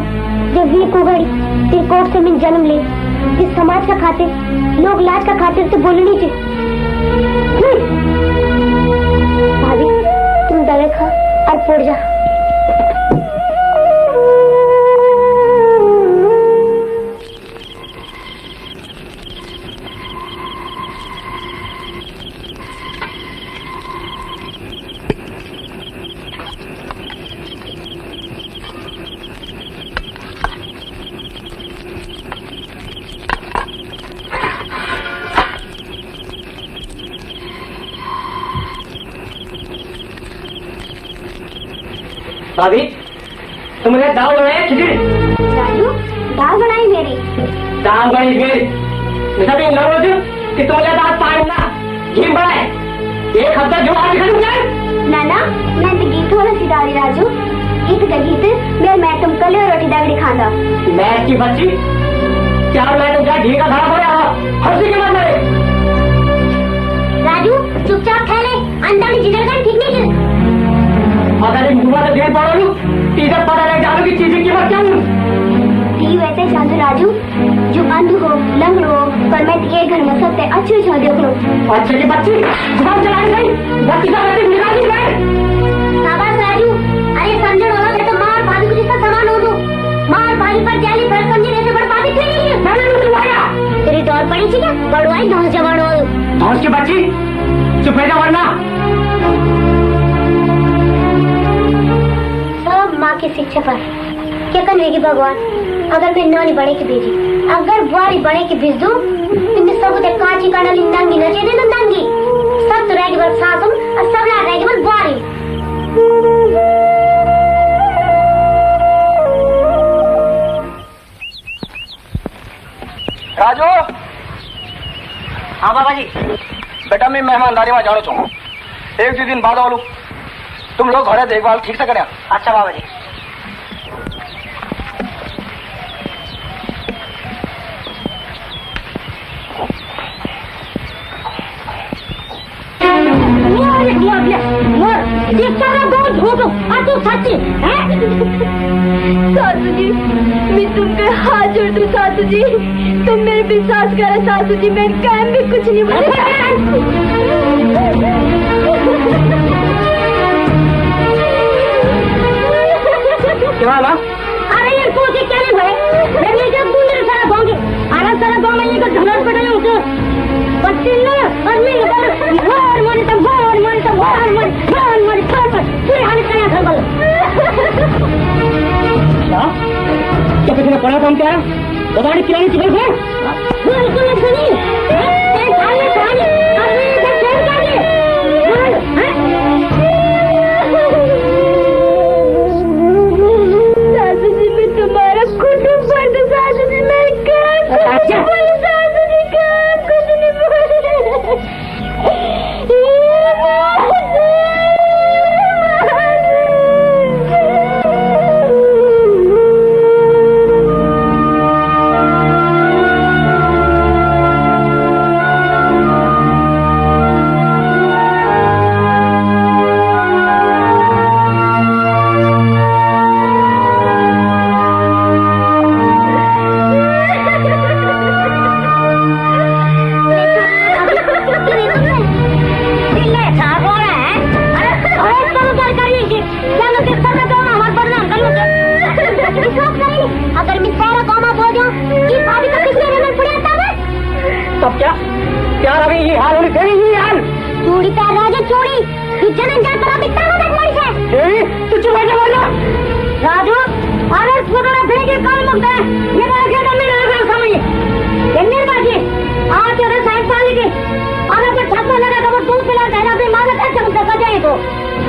जब वी को गड़ी तेरे कोर्ट से मिल जन्म ले, जिस समाज का खातिर लोग लाज का खातिर से बोलनी चाहिए। भाभी तुम दवा खा और पड़ जा। भाभी तुमने दाल बनाया खिचड़ी? राजू दाल बनाई मेरी। दाल बनी मेरी सभी रोज कि तुमने दाल पाए ना घी बनाए एक हफ्ता जो आज खत्म जाए। नाना मैं तो गीत वाला सिधारी राजू गीत का गीत मैं तुम कल रोटी दागड़ी खाना। मैं की बच्ची क्या मैं तुम क्या घी का धारा पड़ा हंसी के मत मरे। राजू चुपचाप खा ले, अंडा में जिगर कर ठीक नहीं है। अगर एक दोबारा देर पड़ा लू इधर पता लग जानो की चीजें की बात क्या हूँ। ठीक वैसे चांदू राजू जो अंध हो लंग हो पर मैं ये घर में सबसे अच्छे छो देख लो। अच्छा की बच्ची जुबान चलाई नहीं बच्ची का बच्ची निकाल दी मैं। शाबाश राजू। अरे समझो ना तो मार भाभी को जिसका सामान हो दो मार भाभी पर जाली भर समझे ऐसे बड़ भाभी क्यों नहीं है? मैंने मुझे बुलाया तेरी डॉल पड़ी थी क्या? बड़वाई धौस जवान हो धौस की बच्ची चुप रह जा वरना। माँ की शिक्षा पर क्या करेगी भगवान? अगर मैं नानी बड़े की भेजी अगर बुआरी बड़े की भेज दूं तो सब कांची काना लिंदांगी न चेने नंदांगी सब तो रहेगी बस सासुम और सब ला रहेगी बस बुआरी। राजू हाँ बाबा जी। बेटा मैं मेहमानदारी में जाना चाहूँ 1-2 दिन बाद आलू तुम लोग घरे देखभाल ठीक से करें। अच्छा बाबा जी। मोर, ये सारा दूध हो तो और तू सच्ची है? सासू जी मैं तुमके हाथ जोड़ दूं सासू जी, तुम मेरे विश्वास करो सासू जी, मैं काम भी कुछ नहीं बोली। क्या हुआ? अरे ये सोचे क्या नहीं भाई, मैं लेके दूसरे सारा गाँव के अलग सारा गाँव में ये को धनर पड़े उसे बच्चे ने और मैं घर मारे तो घर मारे पूरे हाल कया था बोल। क्या किसी ने पढ़ा काम क्या है? बताने किराने की बात है? बिल्कुल सुनी ये साले साले अरे ये शेर का ये सासू जी मैं तुम्हारा कुटुंब पर तो सासू जी मैं काम बोली सासू जी काम कुछ नहीं बोली। अगर मैं सारा गाँव बोल दूं कि भाभी को किसने रहना पड़ा तब तब क्या प्यार अभी ये हाल होनी तेरी ये हाल चूड़ी का राजा चूड़ी जनन जा तेरा बिट्टा को देखवाई है तेरी तू चुप बैठ जा राजू अरे छोड़ा फेंके कौन मुक्त है ये आगे तो मेरा घर समझिए कितने बाजी आज तेरे साइड साल के अगर पर ठप्पा लगा तो वो दूध पिला देना अपनी मां का कैसे मुक्त कर जाए तो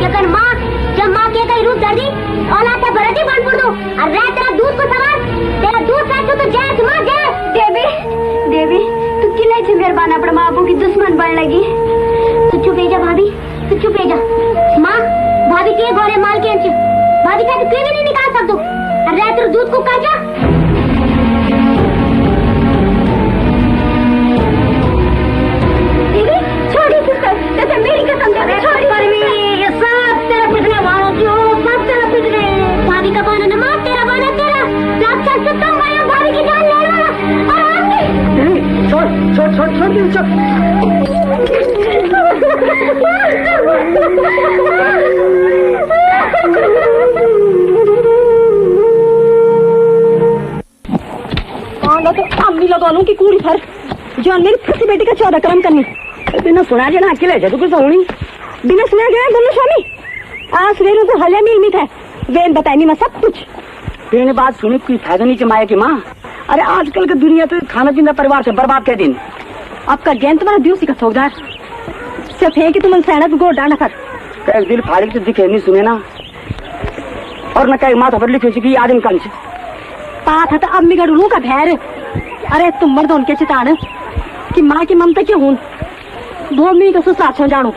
लेकिन मां जब मां के कई रूप दर्दी औलाद का भरती बन पड़ दो और रात तेरा दूध को सवार तेरा दूध से तो जाए मां जाए देवी देवी तू किले से मेहरबान अपने माँ बापू की दुश्मन बन लगी। तू चुप जा भाभी तू चुप जा मां भाभी के गोरे माल के अंच भाभी का तो भी नहीं निकाल सकते और रात दूध को काजा देवी छोड़ी सिस्टर जैसे मेरी कसम दे छोड़ी पर मैं ये सब तेरा पिछले वालों जो सब तेरा पिछले भाभी का बाना न मार तेरा बाना तेरा राक्षस से कम आया भाभी की जान ले वाला और आगे छोड़ छोड़ छोड़ छोड़ छोड़ तो अम्मी लगा लूं कि कूड़ी भर जो मेरी फसी बेटी का 14 क्रम करनी बिना सुना जना अकेले जा तू कुछ होनी बिना सुना गया दोनों स्वामी आज सवेरों को हले मिल मित है वेन बताई मैं सब कुछ तेने बात सुनी कोई फायदा नहीं जमाया कि माँ अरे आजकल की दुनिया तो खाना पीना परिवार से बर्बाद कर दिन आपका ज्ञान तुम्हारा दिवसी का ठोकदार सिर्फ है कि तुम सैनत को डांडा कर एक दिल फाड़ी तो दिखे नहीं सुने ना और न कहीं माथा पर लिखे कि आदमी कंच पाथ था अम्मी का रू का भैर अरे तुम मर्द उनके चितान कि माँ की ममता क्यों हूं भूमि का सुसाच हो जानो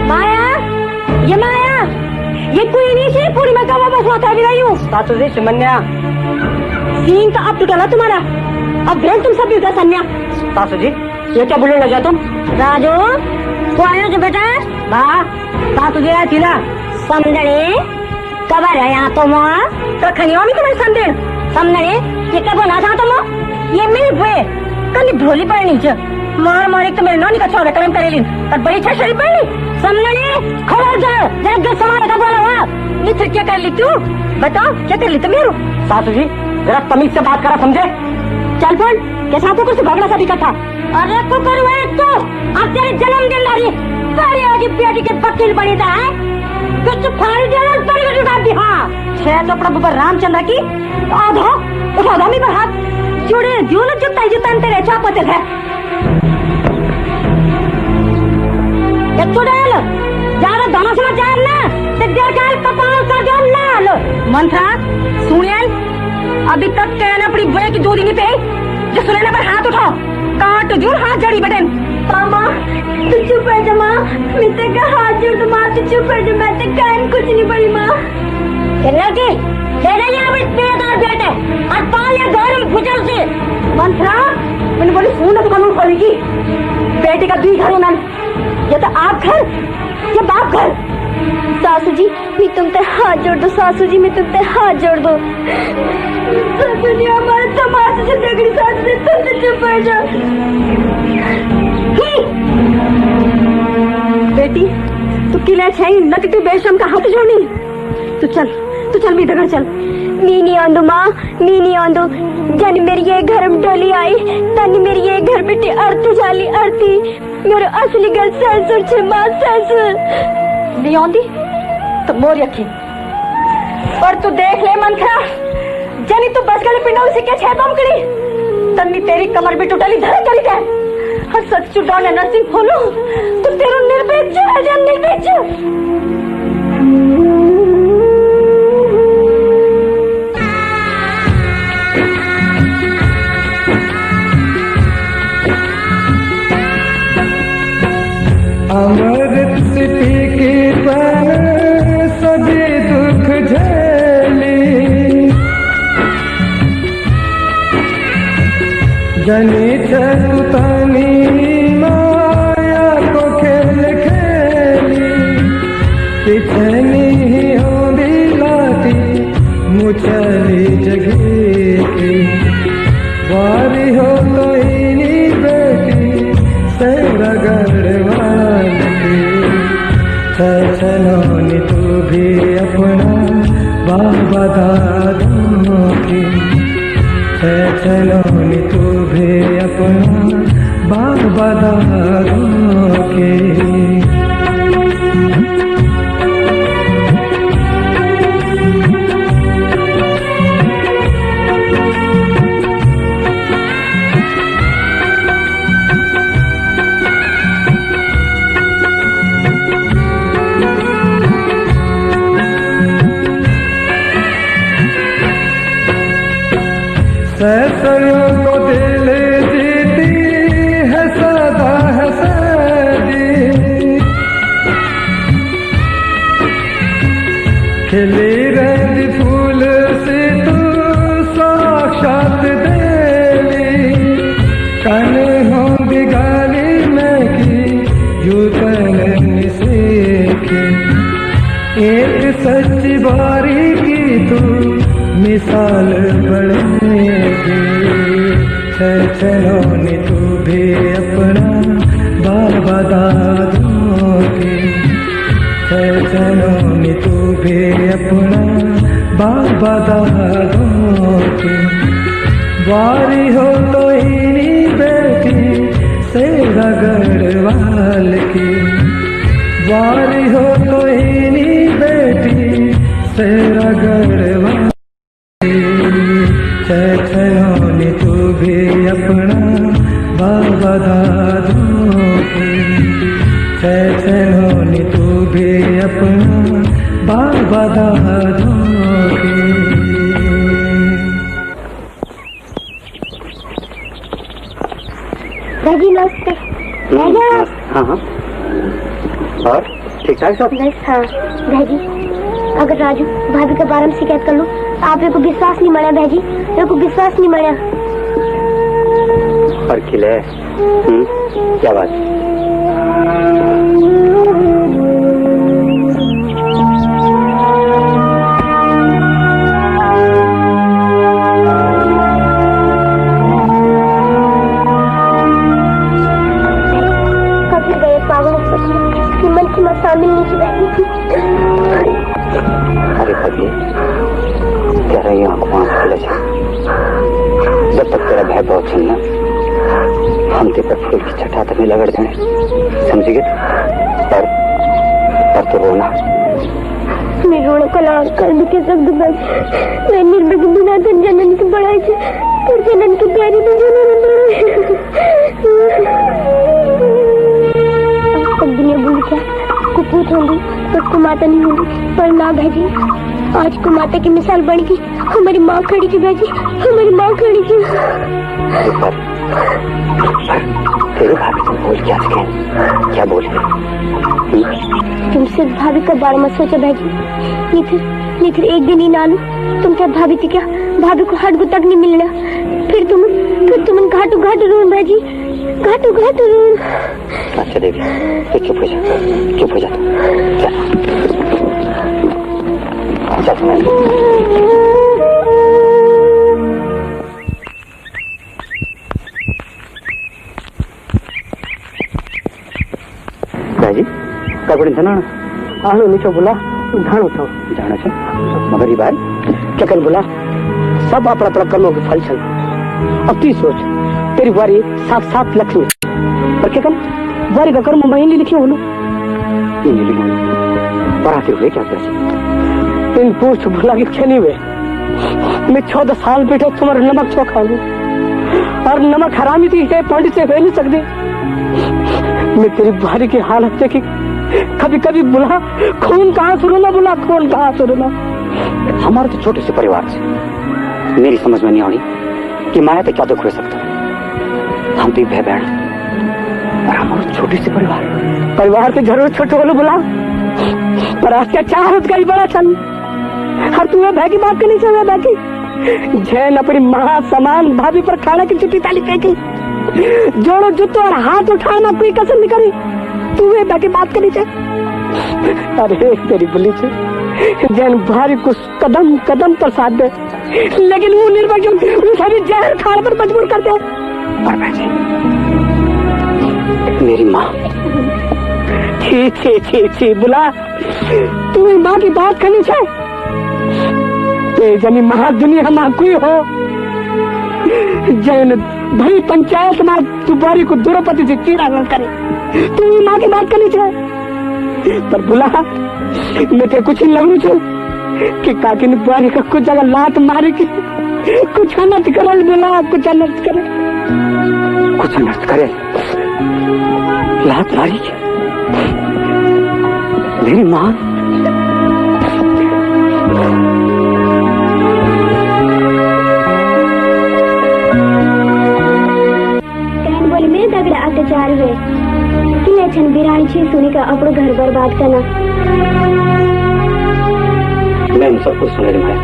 माया ये कोई नहीं से पूरी मैं कवा बस होता भी रही हूँ सासू जी सुमन्या सीन तो अब टूटा तुम्हारा अब ब्रेन तुम सब भी सन्या सासू जी ये क्या बोलने लगा तुम राजू को आयो जो बेटा माँ सासू जी आया थी ना समझने कबर है यहाँ तुम तो खनियों में तुम्हें समझे समझने ये कब ना था तुम ये मेरी भूए कल भोली पड़नी च मार मार एक तो मेरे नौनी का 14 कलम करेली और बड़ी अच्छा शरीर पड़नी समझने खबर जाओ जब समाज का बोला हुआ मित्र क्या कर ली तू बताओ क्या कर ली तुम मेरू सासू जी जरा तमीज से बात करा समझे चल बोल कैसा तो कुछ भगड़ा सा दिखा था अरे को करू है तो अब तेरे जन्मदिन ला रही सारी आज बेटी के वकील बनी था है कुछ फाड़ी देना पड़ी को जुटा दी हाँ छह तो प्रभु पर रामचंद्र की आधा उठा दामी पर हाथ जुड़े दियो न जुटा जुटा तेरे चापते है एक तो डाल ज्यादा दाना समाचार ना ते देखाल कपाल का जो लाल मंत्रा सुनियल अभी तक कहना पड़ी बुए की 2 दिन पे जो सुनने पर हाथ उठाओ काट जोर हाथ जड़ी बटन मामा तू चुप है जा माँ मित्र का हाथ जोड़ तो माँ तू चुप है जा मैं तो कान कुछ नहीं पड़ी माँ लड़की तेरे यहाँ भी बेदार बेटे और पाल या घर में भुजल से मंथरा मैंने बोली सुन तो कौन खोलेगी बेटे का दुई घर मैम या तो आप घर या बाप घर। सासू जी मैं तुम ते हाथ जोड़ दो, सासू जी मैं तुम ते हाथ जोड़ दो। सासू जी हमारे तमाशे से देखी सासू जी तुम चुप हो जाओ। बेटी तू किले छई नक तू बेशम का हाथ जोड़नी। तू चल मी दगड़ चल। मी नहीं आंदो माँ, मी नहीं आंदो। जन मेरी ये घर में डोली आई तन मेरी ये घर बेटी आरती जाली आरती मेरे असली घर ससुर छे माँ ससुर। नहीं आंदी तो मोर यकी पर तू देख ले मंथरा जनी तू बस गले पिंडा उसे के छे बम करी तन्नी तेरी कमर भी टूटली धर करी दे हर सच चुडाने नसीब होलो तू तेरो निर्भेज है जन निर्भेज। अमृत सिटी पर सभी दुख झेली जनी चतुतानी माया को खेल खेली पिछनी ही होंदी लाती मुचली जगी की वारी हो तो इनी बेटी से रगड़वाल चलोनी तू भी अपना बाबा दादों की चलोनी तू भी अपना बाबा दादों की। सैसरों को दिल जीती है सदा है सदी खिली रहती फूल से तू साक्षात देवी कन होंगी गाली में की यूतन सीखी एक सच्ची बारी की तू मिसाल बढ़ेगी चलोनी तू भी अपना बाबा दादों की चलोनी तू भी अपना बाबा दादों की। वारी हो तो इन्हीं बेटी से रगड़वाल की वारी हो तो इन्हीं बेटी से रगड़वाल चलोनी तू भी अपना बाबा दादों की चलोनी तू भी अपना बाबा दादों की। भाजी नमस्ते। हाँ हाँ और ठीक ठाक सब। बस हाँ भाजी अगर राजू भाभी के बारे में शिकायत कर लो तो आप को विश्वास नहीं मना भाजी मेरे को विश्वास नहीं मना। और खिले क्या बात कभी गए पागल मन की मत शामिल नहीं की। अरे भाभी तेरा ये आंखों खुले जब तक तेरा भय बहुत छीनना हम ते पर फूल की छठा तक नहीं लगड़ देने समझी गए। पर तो रोना मैं रोने को लाग कर भी के सब बस मैं निर्भय बिना धन जनन की बड़ाई से पर जनन की प्यारी भी जनन अब दुनिया भूल क्या कुपूत होंगी तो कुमाता नहीं होगी पर ना भाजी आज कुमाता की मिसाल बन गई। हमारी माँ खड़ी थी भाजी हमारी माँ खड़ी थी। तेरे भाभी तुम बोल क्या बोले तुम सिर्फ भाभी का बारे में सोचो भाजी ये फिर नहीं फिर एक दिन ही नानू तुम क्या भाभी थी क्या? भाभी को हट तक नहीं मिलना। फिर तुम घाटू घाटू रून भाजी, घाटू घाटू रून। अच्छा देवी तो चुप हो जा, चुप हो जा। चल भाई कपड़े जना आलो नीचे बोला जानो छो जाना छो मगर ये भाई क्या कर बोला सब अपना अपना कर्मों के फल छल। अब तू सोच तेरी बारी 7 लक्ष्मी पर क्या कर बारी का कर्म महीने लिखे हो पढ़ाते हुए क्या कैसे इन पूछ भला के क्या नहीं हुए। मैं 14 साल बैठे तुम्हारे नमक छो खा लू और नमक हरामी थी है पंडित से हो नहीं सकती। मैं तेरी बारी की हालत देखी कभी कभी बुला खून कहाँ शुरू ना बुला खून कहाँ शुरू ना। हमारे तो छोटे से परिवार से मेरी समझ में नहीं आई कि माया तो क्या दुख हो सकता। हम तो भाई बहन और हमारे छोटे से परिवार के जरूर छोटे वाले बुला पर अत्याचार कहीं बड़ा चल। हर तू भाई की बात करनी चाहिए बाकी जैन अपनी महा समान भाभी पर खाने की चिट्ठी ताली फेंकी जोड़ो जूतो और हाथ उठाना कोई कसर नहीं करी। तू बाकी बात करनी चाहिए। अरे तेरी बुली से जैन भारी को कदम कदम पर साथ दे लेकिन वो निर्भर सभी जहर खाने पर मजबूर कर दे। मेरी माँ छी बुला तू माँ की बात करनी चाहिए। जनी महा दुनिया माँ कोई हो जैन भाई पंचायत में तुम्हारी को द्रौपदी से चीरा न करे तू माँ की बात करनी चाहिए। पर बुला मैं ते कुछ ही लगू छू कि काकी ने बुआरी का कुछ जगह लात मारी की कुछ अनर्थ करे बुला कुछ अनर्थ करे लात मारी मेरी माँ अत्याचार हुए कि छन बिरानी छे सुनी का अपनो घर बर्बाद करना। मैं इन सब कुछ सुने माया।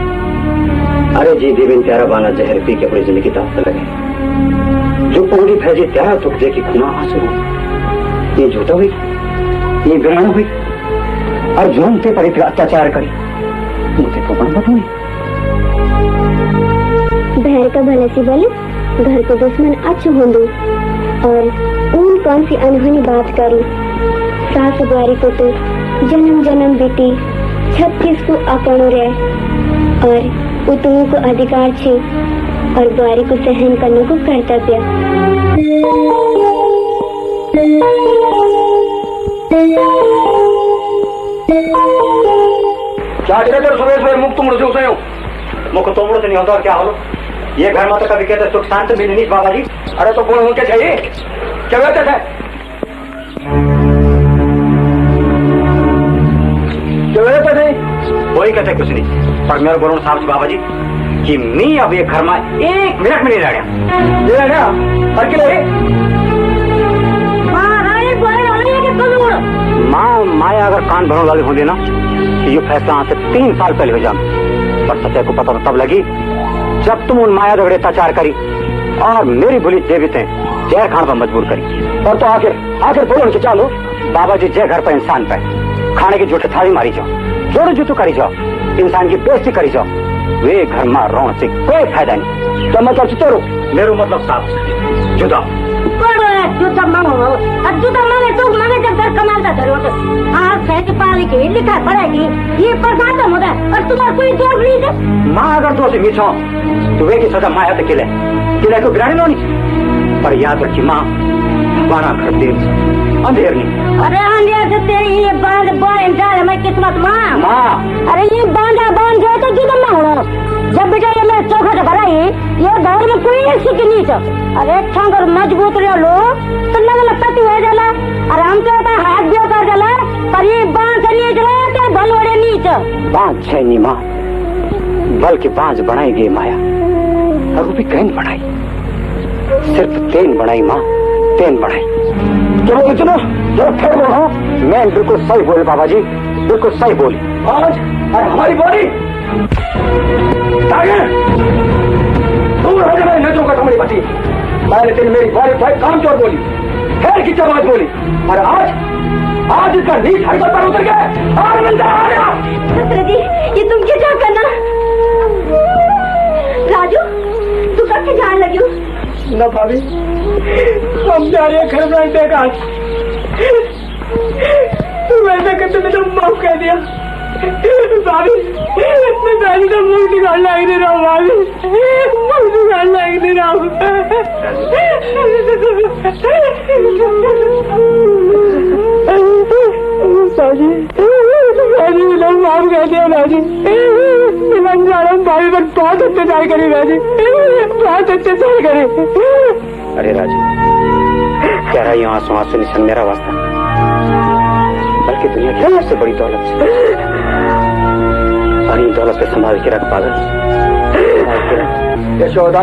अरे जी देवी त्यारा बाना जहर पी के अपनी जिंदगी दाव लगे जो पूरी फैजी त्यारा दुख दे की खुना आंसू ये झूठा हुई ये बिराना हुई और जो उनके पर इतना अत्याचार करी मुझे तो मत हुई। बहर का भला सी बोले घर को दुश्मन अच्छ होंदू और उन कौन सी अनहोनी बात करी। सास बुआरी को तो जन्म जन्म बीती 36 को अपनो रे और उतनों को अधिकार छे और बुआरी को सहन करने को कर्तव्य। क्या सुबह मुक्त मुड़ से मुख तो मुड़ से नहीं होता और क्या हो ये घर में तो कभी कहते सुख शांत मिली नहीं बाबा जी। अरे तो बोल क्या चाहिए क्या कहते थे वही कहते कुछ नहीं पर मेरे बोलो साहब जी बाबा जी कि मैं अब ये घर में 1 मिनट में नहीं रह गया पर क्यों माँ माया अगर कान भरने वाले होंगे ना कि ये फैसला आज से 3 साल पहले हो जाए पर सच्चाई को पता तब लगी जब तुम उन माया दगड़े अत्याचार करी और मेरी बुली देवी थे जहर खाने पर मजबूर करी। और तो आखिर बोलो कि चलो बाबा जी जय घर पर इंसान पे खाने की झूठे थाली मारी जाओ जोड़ो जूतू करी जाओ इंसान की बेइज्जती करी जाओ वे घर में रोन से कोई फायदा नहीं। तो मतलब चुतरो मेरू मतलब साफ जुदा जूता मांगे तो मांगे जब घर कमाता जरूरत आज है कि पाली के लिखा पड़ेगी ये प्रसाद होता है और तुम्हारा कोई दोष नहीं है। माँ अगर दोष मीठो तो वे की सजा माया तो किले को गिरानी नहीं पर याद रखी माँ हमारा घर देर अंधेर नहीं। अरे अंधेर से तेरी ये बांध बांध जाए मैं किस्मत माँ। अरे ये बांधा बांध जाए तो जुदा ना होना जब बेटा ये मैं चौखा से भरा ये दौर में कोई नहीं सीख नहीं था। अरे अगर मजबूत रहो लो तो लग पति हो जाला और हम तो हाथ भी कर जाला पर ये बांध से नहीं चला तो भलोड़े नहीं बांध है नहीं माँ बल्कि बांध बनाई गई माया और वो भी कैन बनाई सिर्फ तेन बनाई माँ तेन बनाई। चलो मैं बिल्कुल सही बोले बाबा जी बिल्कुल सही बोली। आज और हमारी बॉडी दूर हो जाए नजरों का हमारी बची। मैंने तेरी मेरी बॉडी भाई काम चोर बोली, खैर की चबाज बोली, और आज इसका नीच हरकत पर उतर गया और मिलता आ गया। जी ये तुम क्या क्या करना? राजू तू कब से जान लगी हो? न भाभी, हम जा रहे हैं घर बैठने का। वैसा करते तो माफ कर दिया भाभी। मैं पहले तो मुंह दिखाने लग नहीं रहा हूँ भाभी, मुंह दिखाने लग नहीं रहा हूँ। भाजी माफ कर दिया भाजी। मैं जा रहा हूँ भाभी, पर बहुत अत्याचार करी भाजी, बहुत अत्याचार करी। अरे राजू, कह रहा यहाँ आंसू आंसू निशान मेरा वास्ता, बल्कि दुनिया की सबसे बड़ी दौलत से, और इन दौलत पे संभाल के रख पागल। यशोदा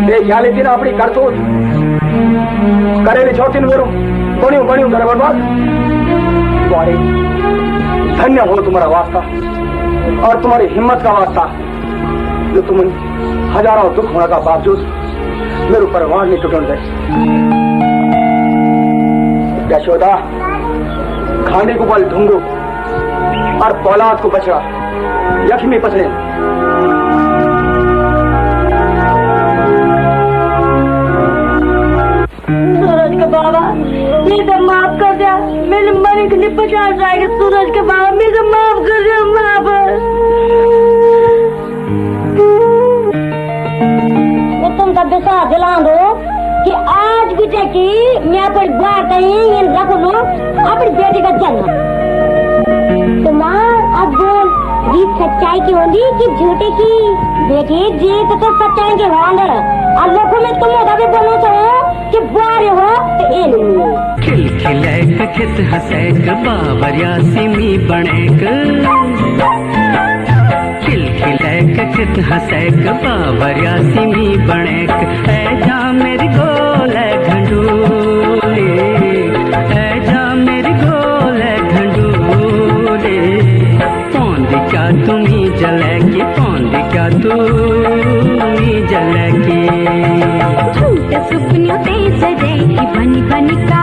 देख या लेकिन अपनी करतूत करेली छोटी मेरू बणियों बणियों करे बर्बाद। तुम्हारी धन्य हो तुम्हारा वास्ता और तुम्हारी हिम्मत का वास्ता, जो तुम हजारों दुख होने का बावजूद मेरे ऊपर वाण नहीं टूटन दे। यशोदा खाने को बल ढूंढो और पौलाद को बचड़ा यखमी पचड़े। सूरज के बाबा मुझे माफ कर दिया, मेरे मन के लिए पचास जाएगा। सूरज के बाबा मुझे माफ कर दिया, माफ। तुमका विश्वास दिला दो कि आज भी देखी मैं अपनी बात रख लो अपनी बेटी का जन्म। तुम्हार अब बोल जीत सच्चाई की होगी कि झूठे की? बेटी जीत तो सच्चाई की होंगे, और लोगों में तुम भी बोलो चाहो कि बुआरे हो तो ये नहीं। खिलखिलैक खित हसैक बावरिया सिमी बणैक, खिलखिलैक खित हसैक बावरिया सिमी बणैक। ऐ जा मेरी गोल घंडूले, ऐ जा मेरी गोल घंडूले। पौंदिका तुम्ही जलैकी, पौंदिका तुम्ही जलैकी। झूठ सुपनियों ते सजाएगी बनी बनी का